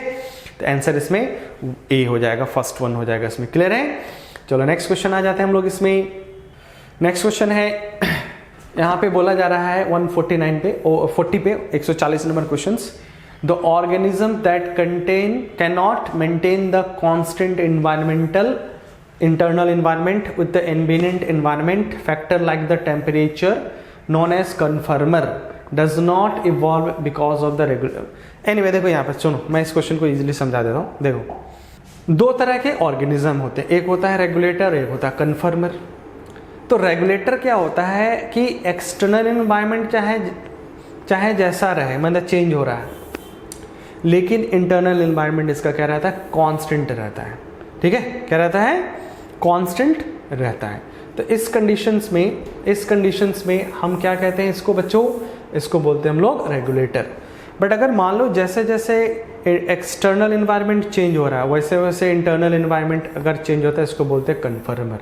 तो आंसर इसमें ए हो जाएगा, फर्स्ट वन हो जाएगा इसमें। क्लियर है? चलो नेक्स्ट क्वेश्चन आ जाते हैं हम लोग इसमें। नेक्स्ट क्वेश्चन है यहाँ पे बोला जा रहा है 149 पे 40 पे 140 number questions. The organism that can not maintain the constant internal environment with the ambient environment factor like the temperature known as conformer does not evolve because of the regular। anyway देखो यहाँ पर सुनो, मैं इस question को easily समझा देता हूँ। देखो दो तरह के ऑर्गेनिज्म होते हैं, एक होता है रेगुलेटर, एक होता है कन्फर्मर। तो रेगुलेटर क्या होता है कि एक्सटर्नल एनवायरनमेंट चाहे जैसा रहे, मतलब चेंज हो रहा है, लेकिन इंटरनल एनवायरनमेंट इसका क्या रहता है? कांस्टेंट रहता है, ठीक है। क्या रहता है? कांस्टेंट रहता है। तो इस कंडीशंस में हम क्या कहते हैं इसको बच्चों? इसको बोलते हैं हम लोग रेगुलेटर। बट अगर मान लो जैसे जैसे एक्सटर्नल एनवायरनमेंट चेंज हो रहा है वैसे वैसे इंटरनल एनवायरनमेंट अगर चेंज होता है, इसको बोलते हैं कन्फर्मर।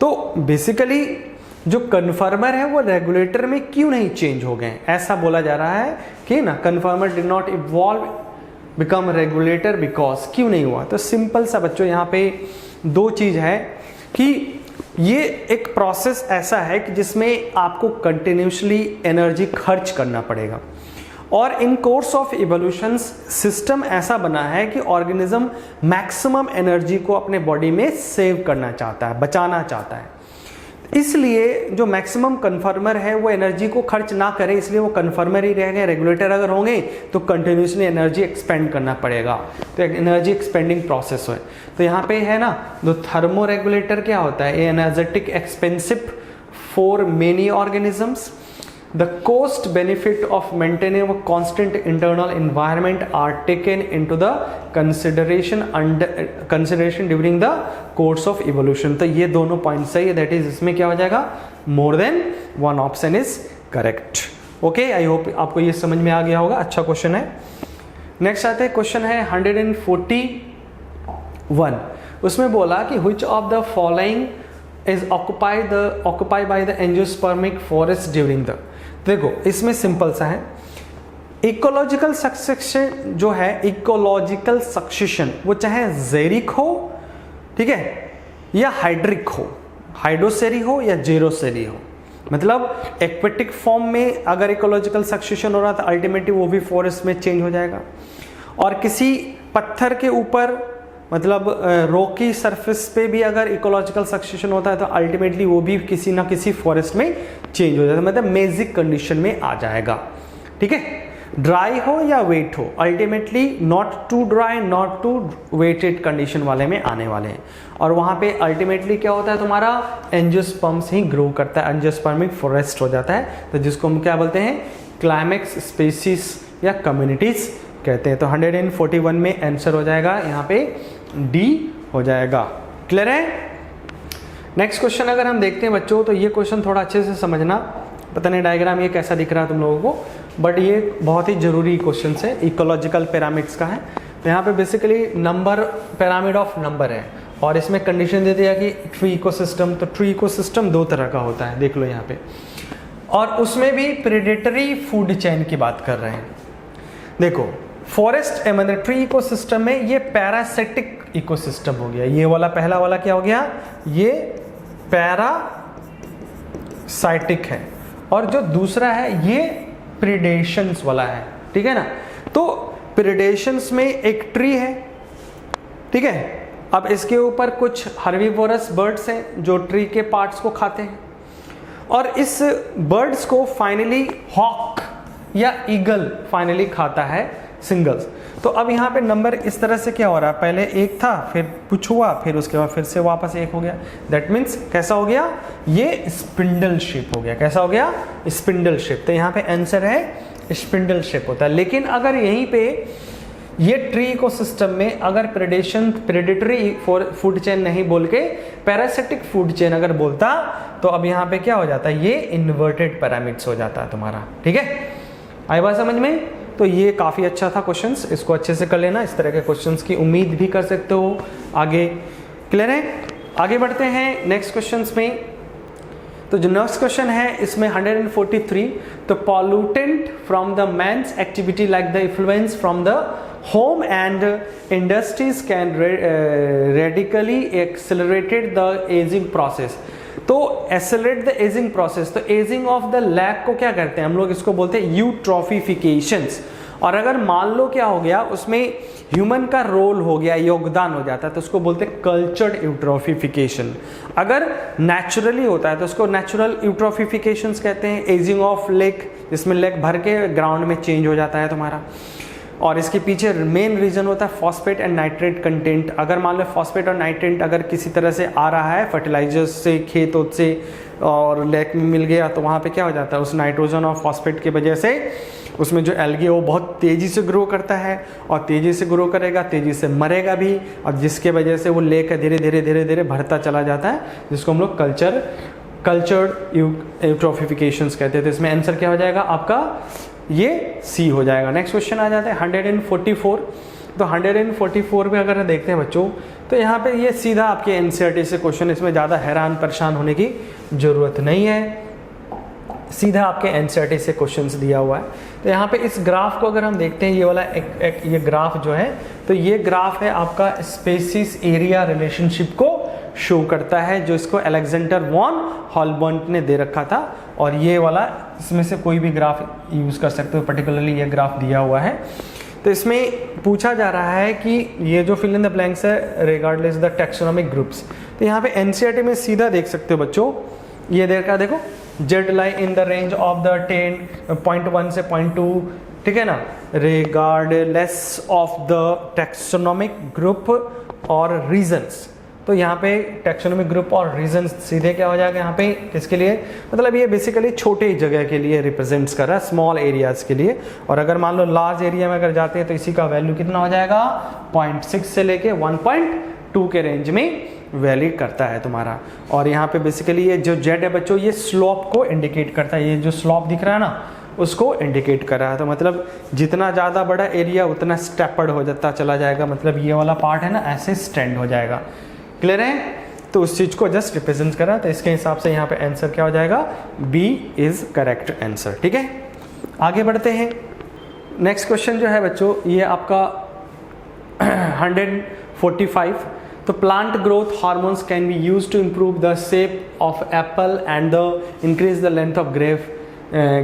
तो बेसिकली जो कन्फर्मर है वो रेगुलेटर में क्यों नहीं चेंज हो गए, ऐसा बोला जा रहा है कि ना कन्फर्मर did not evolve become regulator because, क्यों नहीं हुआ? तो सिंपल सा बच्चों यहाँ पे दो चीज है कि ये एक प्रोसेस ऐसा है कि जिसमें आपको कंटिन्यूसली एनर्जी खर्च करना पड़ेगा, और इन कोर्स ऑफ इवोल्यूशन सिस्टम ऐसा बना है कि ऑर्गेनिज्म मैक्सिमम एनर्जी को अपने बॉडी में सेव करना चाहता है, बचाना चाहता है। इसलिए जो मैक्सिमम कन्फर्मर है वो एनर्जी को खर्च ना करे, इसलिए वो कन्फर्मर ही रहेंगे। रेगुलेटर अगर होंगे तो कंटिन्यूसली एनर्जी एक्सपेंड करना पड़ेगा, तो एनर्जी एक्सपेंडिंग प्रोसेस हो। तो यहाँ पे है ना, जो थर्मो रेगुलेटर क्या होता है, energetic expensive for many organisms. The cost benefit of maintaining a constant internal environment are taken into the consideration during the course of evolution। तो ये दोनों पॉइंट सही है, दैट इज इसमें क्या हो जाएगा, more than one option is correct. Okay, I hope आपको ये समझ में आ गया होगा, अच्छा क्वेश्चन है। नेक्स्ट आते हैं, क्वेश्चन है 141। उसमें बोला कि which of the following is occupied by the angiospermic forest during the, देखो इसमें सिंपल सा है, इकोलॉजिकल सक्सेशन जो है, इकोलॉजिकल सक्सेशन वो चाहे जेरिक हो, ठीक है, या हाइड्रिक हो, हाइड्रोसेरी हो या जेरोसेरी हो, मतलब एक्वेटिक फॉर्म में अगर इकोलॉजिकल सक्सेशन हो रहा तो अल्टीमेटली वो भी फॉरेस्ट में चेंज हो जाएगा। और किसी पत्थर के ऊपर मतलब रॉकी सरफेस पे भी अगर इकोलॉजिकल सक्सेशन होता है तो अल्टीमेटली वो भी किसी ना किसी फॉरेस्ट में चेंज हो जाता है, मतलब मेजिक कंडीशन में आ जाएगा। ठीक है, ड्राई हो या वेट हो, ultimately not too dry not too wetted condition वाले में आने वाले हैं। और वहाँ पे अल्टीमेटली क्या होता है, तुम्हारा एंजियोस्पर्म्स ही ग्रो करता है, एंजियोस्पर्मिक फॉरेस्ट हो जाता है, तो जिसको हम क्या बोलते हैं, क्लाइमेक्स स्पीसीज या कम्युनिटीज कहते हैं। तो 141 में आंसर हो जाएगा यहाँ पे डी हो जाएगा। क्लियर है। नेक्स्ट क्वेश्चन अगर हम देखते हैं बच्चों, तो ये क्वेश्चन थोड़ा अच्छे से समझना, पता नहीं डायग्राम ये कैसा दिख रहा है तुम लोगों को, बट ये बहुत ही जरूरी क्वेश्चन है, इकोलॉजिकल पिरामिड्स का है। तो यहाँ पे basically number, pyramid of number है, और इसमें कंडीशन दे दिया कि ट्री इकोसिस्टम, तो ट्री इकोसिस्टम दो तरह का होता है, देख लो यहाँ पे, और उसमें भी प्रेडेटरी फूड चेन की बात कर रहे हैं। देखो फॉरेस्ट मतलब ट्री इकोसिस्टम में ये पैरासिटिक इकोसिस्टम हो गया, ये वाला पहला वाला क्या हो गया, ये पैरासाइटिक है, और जो दूसरा है ये प्रीडेशंस वाला है। ठीक है ना, तो प्रीडेशंस में एक ट्री है, ठीक है, अब इसके ऊपर कुछ हर्बीवोरस बर्ड्स हैं जो ट्री के पार्ट्स को खाते हैं, और इस बर्ड्स को फाइनली हॉक या ईगल फाइनली खाता है, सिंगल्स। तो अब यहाँ पे नंबर इस तरह से क्या हो रहा है, पहले एक था, फिर कुछ हुआ, फिर उसके बाद फिर से वापस एक हो गया। दैट मीन्स कैसा हो गया, ये स्पिंडल शेप हो गया। कैसा हो गया, स्पिंडल शेप। तो यहाँ पे आंसर है स्पिंडल शेप होता है। लेकिन अगर यहीं पे ये ट्री इकोसिस्टम में अगर प्रेडेटरी फूड चेन नहीं बोल के पैरासिटिक फूड चेन अगर बोलता, तो अब यहाँ पे क्या हो जाता है, ये इन्वर्टेड पिरामिड्स हो जाता है तुम्हारा। ठीक है, आई बात समझ में। तो ये काफ़ी अच्छा था क्वेश्चंस, इसको अच्छे से कर लेना, इस तरह के क्वेश्चंस की उम्मीद भी कर सकते हो आगे। क्लियर है, आगे बढ़ते हैं नेक्स्ट क्वेश्चंस में। तो जो नेक्स्ट क्वेश्चन है इसमें 143, तो pollutant from the man's activity like the influence from the home and industries can radically accelerated the ageing process. तो एक्सेलरेट द एजिंग प्रोसेस, तो एजिंग ऑफ द लैक को क्या करते हैं हम लोग, इसको बोलते हैं यूट्रोफिफिकेशंस। और अगर मान लो क्या हो गया, उसमें ह्यूमन का रोल हो गया, योगदान हो जाता है, तो उसको बोलते हैं कल्चर्ड यूट्रोफिफिकेशन। अगर नेचुरली होता है तो उसको नेचुरल यूट्रोफिफिकेशंस कहते हैं। एजिंग ऑफ लेक, जिसमें लेक भर के ग्राउंड में चेंज हो जाता है तुम्हारा, और इसके पीछे मेन रीजन होता है फॉस्फेट एंड नाइट्रेट कंटेंट। अगर मान लो फॉस्फेट और नाइट्रेट अगर किसी तरह से आ रहा है फर्टिलाइजर्स से, खेतों से, और लेक में मिल गया, तो वहाँ पे क्या हो जाता है, उस नाइट्रोजन और फॉस्फेट की वजह से उसमें जो एल्गी है वो बहुत तेज़ी से ग्रो करता है, और तेज़ी से ग्रो करेगा, तेज़ी से मरेगा भी, और जिसके वजह से वो लेक धीरे धीरे धीरे धीरे बढ़ता चला जाता है, जिसको हम लोग कल्चर्ड यूट्रोफिफिकेशंस कहते हैं। तो इसमें आंसर क्या हो जाएगा आपका, ये सी हो जाएगा। नेक्स्ट क्वेश्चन आ जाता है 144। तो 144 में अगर देखते हैं बच्चों, तो यहाँ पे ये सीधा आपके एनसीईआरटी से क्वेश्चन, इसमें ज़्यादा हैरान परेशान होने की ज़रूरत नहीं है, सीधा आपके एनसीईआरटी से क्वेश्चंस दिया हुआ है। तो यहाँ पे इस ग्राफ को अगर हम देखते हैं, ये वाला ये ग्राफ जो है, तो ये ग्राफ है आपका स्पेसीज एरिया रिलेशनशिप को शो करता है, जो इसको अलेक्जेंडर वॉन हॉलबर्ट ने दे रखा था। और ये वाला इसमें से कोई भी ग्राफ यूज़ कर सकते हो, पर्टिकुलरली ये ग्राफ दिया हुआ है। तो इसमें पूछा जा रहा है कि ये जो फिल इन द ब्लैंक्स है रिगार्डलेस द टैक्सोनॉमिक ग्रुप्स, तो यहाँ पे एनसीईआरटी में सीधा देख सकते हो बच्चों, ये देखो Z lie in the range of the 10.1 से 0.2, ठीक है ना, regardless of the taxonomic group और रीजन्स। तो यहाँ पे टैक्सोनॉमिक ग्रुप और रीजन्स सीधे क्या हो जाएगा यहाँ पे, किसके लिए, मतलब ये बेसिकली छोटे जगह के लिए रिप्रेजेंट्स कर रहा है, स्मॉल एरियाज के लिए। और अगर मान लो लार्ज एरिया में अगर जाते हैं तो इसी का वैल्यू कितना हो जाएगा, 0.6 से लेके 1.2 के रेंज में वैलिड करता है तुम्हारा। और यहाँ पे बेसिकली ये जो जेड है बच्चों, ये स्लोप को इंडिकेट करता है, ये जो स्लोप दिख रहा है ना उसको इंडिकेट कर रहा है। तो मतलब जितना ज़्यादा बड़ा एरिया उतना स्टेपर्ड हो जाता चला जाएगा, मतलब ये वाला पार्ट है ना ऐसे स्टैंड हो जाएगा। क्लियर है, तो उस चीज़ को जस्ट रिप्रेजेंट करा, तो इसके हिसाब से यहाँ पे आंसर क्या हो जाएगा, बी इज करेक्ट आंसर। ठीक है, आगे बढ़ते हैं। नेक्स्ट क्वेश्चन जो है बच्चों ये आपका 145, तो plant growth hormones can be use to improve the shape of apple and the increase the length of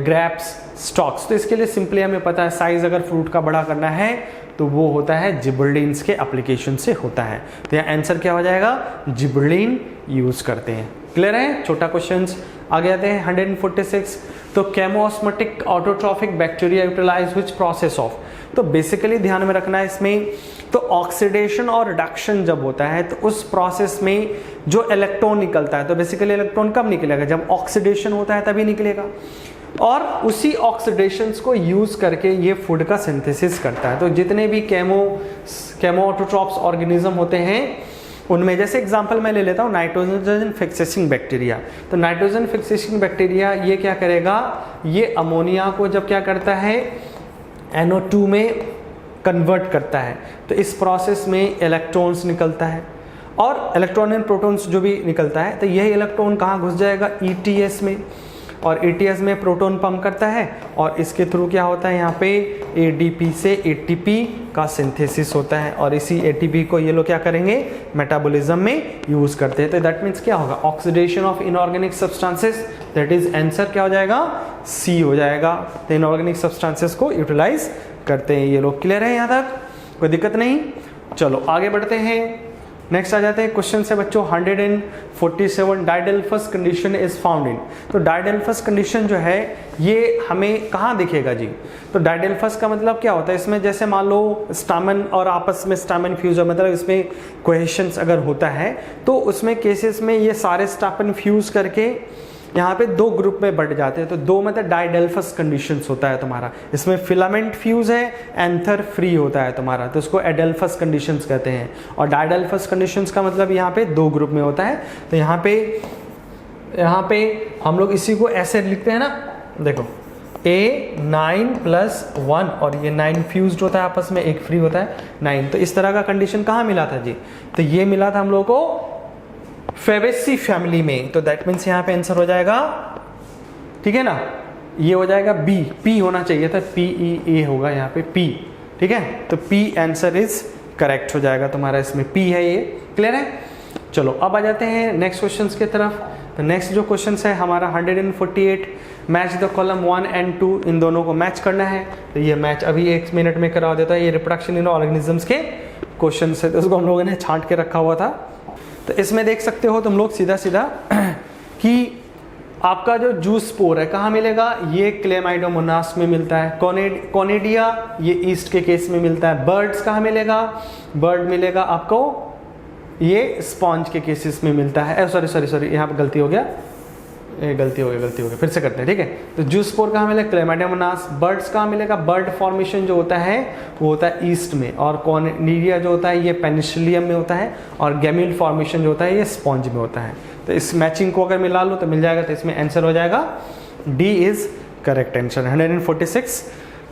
grapes stalks. तो इसके लिए सिंपली हमें पता है साइज अगर फ्रूट का बड़ा करना है तो वो होता है जिबरलिन्स के एप्लीकेशन से होता है। तो यहाँ आंसर क्या हो जाएगा, जिबरलिन यूज करते हैं। क्लियर है, छोटा क्वेश्चन। आगे आते हैं 146, तो chemosynthetic autotrophic bacteria utilise which process of. तो बेसिकली ध्यान में रखना है इसमें, तो ऑक्सीडेशन और रिडक्शन जब होता है तो उस प्रोसेस में जो इलेक्ट्रॉन निकलता है, तो बेसिकली इलेक्ट्रॉन कब निकलेगा, जब ऑक्सीडेशन होता है तभी निकलेगा। और उसी ऑक्सीडेशंस को यूज करके ये फूड का सिंथेसिस करता है। तो जितने भी केमोऑटोट्रॉप्स ऑर्गेनिज्म होते हैं उनमें, जैसे एग्जांपल मैं ले लेता हूँ नाइट्रोजन फिक्सेसिंग बैक्टीरिया। तो नाइट्रोजन फिक्सेसिंग बैक्टीरिया ये क्या करेगा, ये अमोनिया को जब क्या करता है NO2 में कन्वर्ट करता है। तो इस प्रोसेस में इलेक्ट्रॉन्स निकलता है, और इलेक्ट्रॉन एंड प्रोटॉन्स जो भी निकलता है तो यही इलेक्ट्रॉन कहाँ घुस जाएगा, ETS में, और ETS में प्रोटॉन पंप करता है, और इसके थ्रू क्या होता है यहाँ पे ADP से ATP का सिंथेसिस होता है, और इसी ATP को ये लोग क्या करेंगे, मेटाबॉलिज्म में यूज करते हैं। तो दैट मीन्स क्या होगा, oxidation of inorganic substances, that is answer क्या हो जाएगा, C हो जाएगा। तो इनऑर्गेनिक सब्सटेंसेस को यूटिलाइज करते हैं ये लोग। क्लियर है, यहाँ तक कोई दिक्कत नहीं। चलो आगे बढ़ते हैं, नेक्स्ट आ जाते हैं क्वेश्चन से बच्चों 147, डाइडेल्फस कंडीशन इज फाउंड इन। तो डाइडेल्फस कंडीशन जो है ये हमें कहाँ दिखेगा जी, तो डाइडेल्फस का मतलब क्या होता है, इसमें जैसे मान लो स्टामन और आपस में स्टामन फ्यूज, मतलब इसमें कोहेशंस अगर होता है तो उसमें केसेस में ये सारे स्टामन फ्यूज करके यहाँ पे दो ग्रुप में बढ़ जाते हैं। तो दो मतलब डाइडेल्फस कंडीशंस होता है तुम्हारा, इसमें फिलामेंट फ्यूज है, एंथर फ्री होता है तुम्हारा, तो इसको एडेल्फस कंडीशंस कहते हैं। और डाइडेल्फस कंडीशंस का मतलब यहाँ पे दो ग्रुप में होता है। तो यहाँ पे हम लोग इसी को ऐसे लिखते हैं ना, देखो A9+1 और ये 9 फ्यूज्ड होता है आपस में, एक फ्री होता है 9। तो इस तरह का कंडीशन कहाँ मिला था जी, तो ये मिला था हम लोग को फेबेसी फैमिली में। तो दैट मीन्स यहाँ पे आंसर हो जाएगा, ठीक है ना, ये हो जाएगा B, P होना चाहिए था, PEA होगा यहाँ पे P, ठीक है। तो P आंसर इज करेक्ट हो जाएगा तुम्हारा, इसमें P है ये। क्लियर है, चलो अब आ जाते हैं नेक्स्ट क्वेश्चंस की तरफ। तो नेक्स्ट जो क्वेश्चन है हमारा 148, मैच द कॉलम 1 एंड 2, इन दोनों को मैच करना है। तो ये मैच अभी 1 मिनट में करा देता है। ये रिप्रोडक्शन इन ऑर्गेनिजम्स के क्वेश्चन है, तो उसको हम लोगों ने छांट के रखा हुआ था। तो इसमें देख सकते हो तुम लोग सीधा सीधा कि आपका जो जूस स्पोर है कहाँ मिलेगा, ये क्लेमाइडोमोनास में मिलता है, कोनेडिया ये ईस्ट के केस में मिलता है। बर्ड्स कहाँ मिलेगा, बर्ड मिलेगा आपको ये स्पॉन्ज के केसेस में मिलता है। सॉरी यहाँ पर गलती हो गया, गलती हो गया, फिर से करते हैं, ठीक है। तो जूस स्पोर कहाँ मिलेगा, क्लेमाइडोमोनास। बर्ड्स कहाँ मिलेगा, बर्ड फॉर्मेशन जो होता है वो होता है ईस्ट में, और कोनेडिया जो होता है ये पेनिसिलियम में होता है, और गैम्यूल फॉर्मेशन जो होता है ये स्पॉन्ज में होता है। तो इस मैचिंग को अगर मिला लो तो मिल जाएगा, तो इसमें आंसर हो जाएगा D is correct answer 146।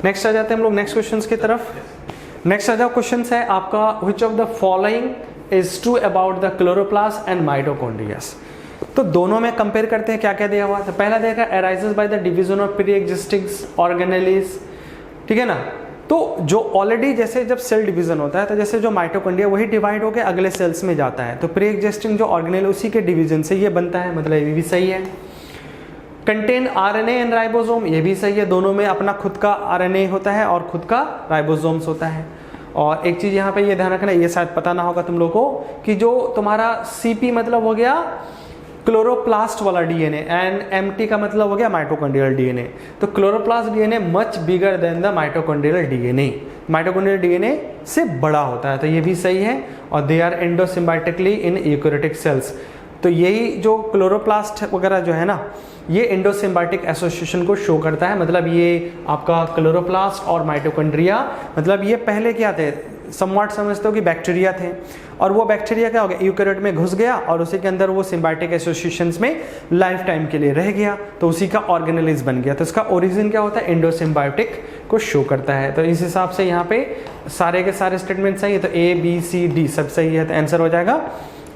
Next आ जाते हैं हम लोग नेक्स्ट क्वेश्चन की तरफ। नेक्स्ट आ जाओ, क्वेश्चन है आपका which of the following is true about the chloroplast and mitochondrias. तो दोनों में कंपेयर करते हैं क्या क्या दिया हुआ। तो पहला देखा arises by the division of pre existing organelles, ठीक है ना। तो जो ऑलरेडी जैसे जब सेल डिवीजन होता है तो जैसे जो माइटोकॉन्ड्रिया वही डिवाइड होकर अगले सेल्स में जाता है, तो प्री एग्जिस्टिंग जो ऑर्गेनेल उसी के डिवीजन से ये बनता है, मतलब ये भी सही है। कंटेन आरएनए एंड राइबोसोम, ये भी सही है, दोनों में अपना खुद का आरएनए होता है और खुद का राइबोसोम्स होता है। और एक चीज़ यहाँ पे ये ध्यान रखना, ये शायद पता ना होगा तुम लोगों को कि जो तुम्हारा सीपी मतलब हो गया क्लोरोप्लास्ट वाला डीएनए एंड एमटी का मतलब हो गया माइटोकॉन्ड्रियल डीएनए। तो chloroplast DNA much bigger than the mitochondrial DNA, mitochondrial DNA से बड़ा होता है, तो ये भी सही है। और they are endosymbiotically in eukaryotic cells, तो यही जो क्लोरोप्लास्ट वगैरह जो है ना, ये एंडोसिम्बायोटिक एसोसिएशन को शो करता है। मतलब ये आपका क्लोरोप्लास्ट और माइटोकॉन्ड्रिया, मतलब ये पहले क्या थे, समवाट समझते हो कि बैक्टीरिया थे, और वो बैक्टीरिया क्या हो गया, यूकैरियोट में घुस गया और उसी के अंदर वो सिम्बायोटिक एसोसिएशंस में लाइफ टाइम के लिए रह गया, तो उसी का ऑर्गेनेलिज बन गया। तो इसका ओरिजिन क्या होता है, एंडोसिम्बायोटिक को शो करता है। तो इस हिसाब से यहाँ पे सारे के सारे स्टेटमेंट सही है, तो ए बी सी डी सब सही है, तो आंसर हो जाएगा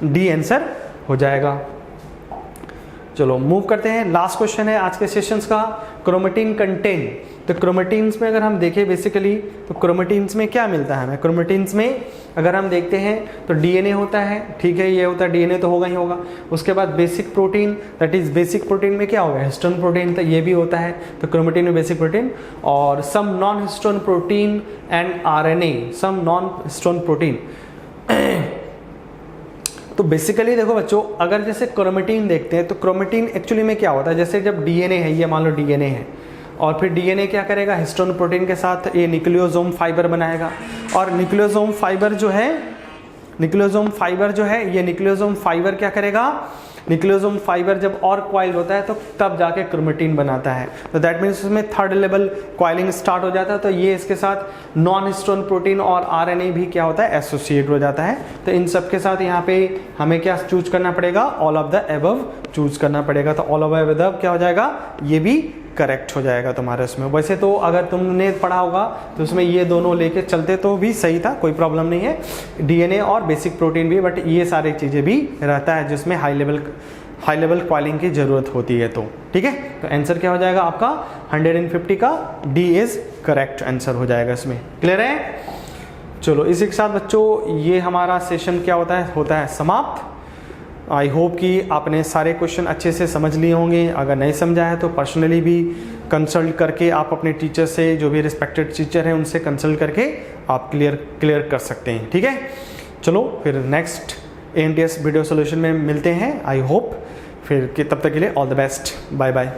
डी, आंसर हो जाएगा। चलो मूव करते हैं, लास्ट क्वेश्चन है आज के सेशंस का, क्रोमेटिन कंटेन। तो क्रोमेटिन्स में अगर हम देखें बेसिकली, तो क्रोमेटिन्स में क्या मिलता है हमें, क्रोमेटिन्स में अगर हम देखते हैं तो डीएनए होता है, ठीक है, ये होता है डीएनए तो होगा ही होगा। उसके बाद basic protein, that is basic protein में क्या होगा, हिस्टोन प्रोटीन, तो ये भी होता है, तो क्रोमेटिन में बेसिक प्रोटीन, और some non histone protein and RNA, some non histone protein. तो बेसिकली देखो बच्चों, अगर जैसे क्रोमेटिन देखते हैं तो क्रोमेटिन एक्चुअली में क्या होता है, जैसे जब डीएनए है, ये मान लो डीएनए है, और फिर डीएनए क्या करेगा, हिस्टोन प्रोटीन के साथ ये न्यूक्लियोसोम फाइबर बनाएगा, और न्यूक्लियोसोम फाइबर जो है, ये न्यूक्लियोसोम फाइबर क्या करेगा, न्यूक्लियोसोम फाइबर जब और क्वाइल होता है तो तब जाके क्रोमेटिन बनाता है। तो दैट मीन्स उसमें थर्ड लेवल क्वाइलिंग स्टार्ट हो जाता है, तो ये इसके साथ नॉन हिस्टोन प्रोटीन और आरएनए भी क्या होता है, एसोसिएट हो जाता है। तो इन सब के साथ यहाँ पे हमें क्या चूज करना पड़ेगा, all of the above choose करना पड़ेगा। तो ऑल ऑफ द एबव क्या हो जाएगा, ये भी करेक्ट हो जाएगा तुम्हारे उसमें। वैसे तो अगर तुमने पढ़ा होगा तो उसमें ये दोनों लेके चलते तो भी सही था, कोई प्रॉब्लम नहीं है, डीएनए और बेसिक प्रोटीन भी, बट ये सारी चीज़ें भी रहता है जिसमें हाई लेवल क्वाइलिंग की ज़रूरत होती है। तो ठीक है, तो आंसर क्या हो जाएगा आपका 150 का डी इज़ करेक्ट आंसर हो जाएगा इसमें। क्लियर है? चलो इसी के साथ बच्चों ये हमारा सेशन क्या होता है समाप्त। आई होप कि आपने सारे क्वेश्चन अच्छे से समझ लिए होंगे। अगर नहीं समझा है तो पर्सनली भी कंसल्ट करके आप अपने टीचर से, जो भी रिस्पेक्टेड टीचर हैं उनसे कंसल्ट करके आप क्लियर कर सकते हैं। ठीक है, चलो फिर नेक्स्ट ANTS वीडियो सोल्यूशन में मिलते हैं। आई होप फिर तब तक के लिए all the best, bye bye.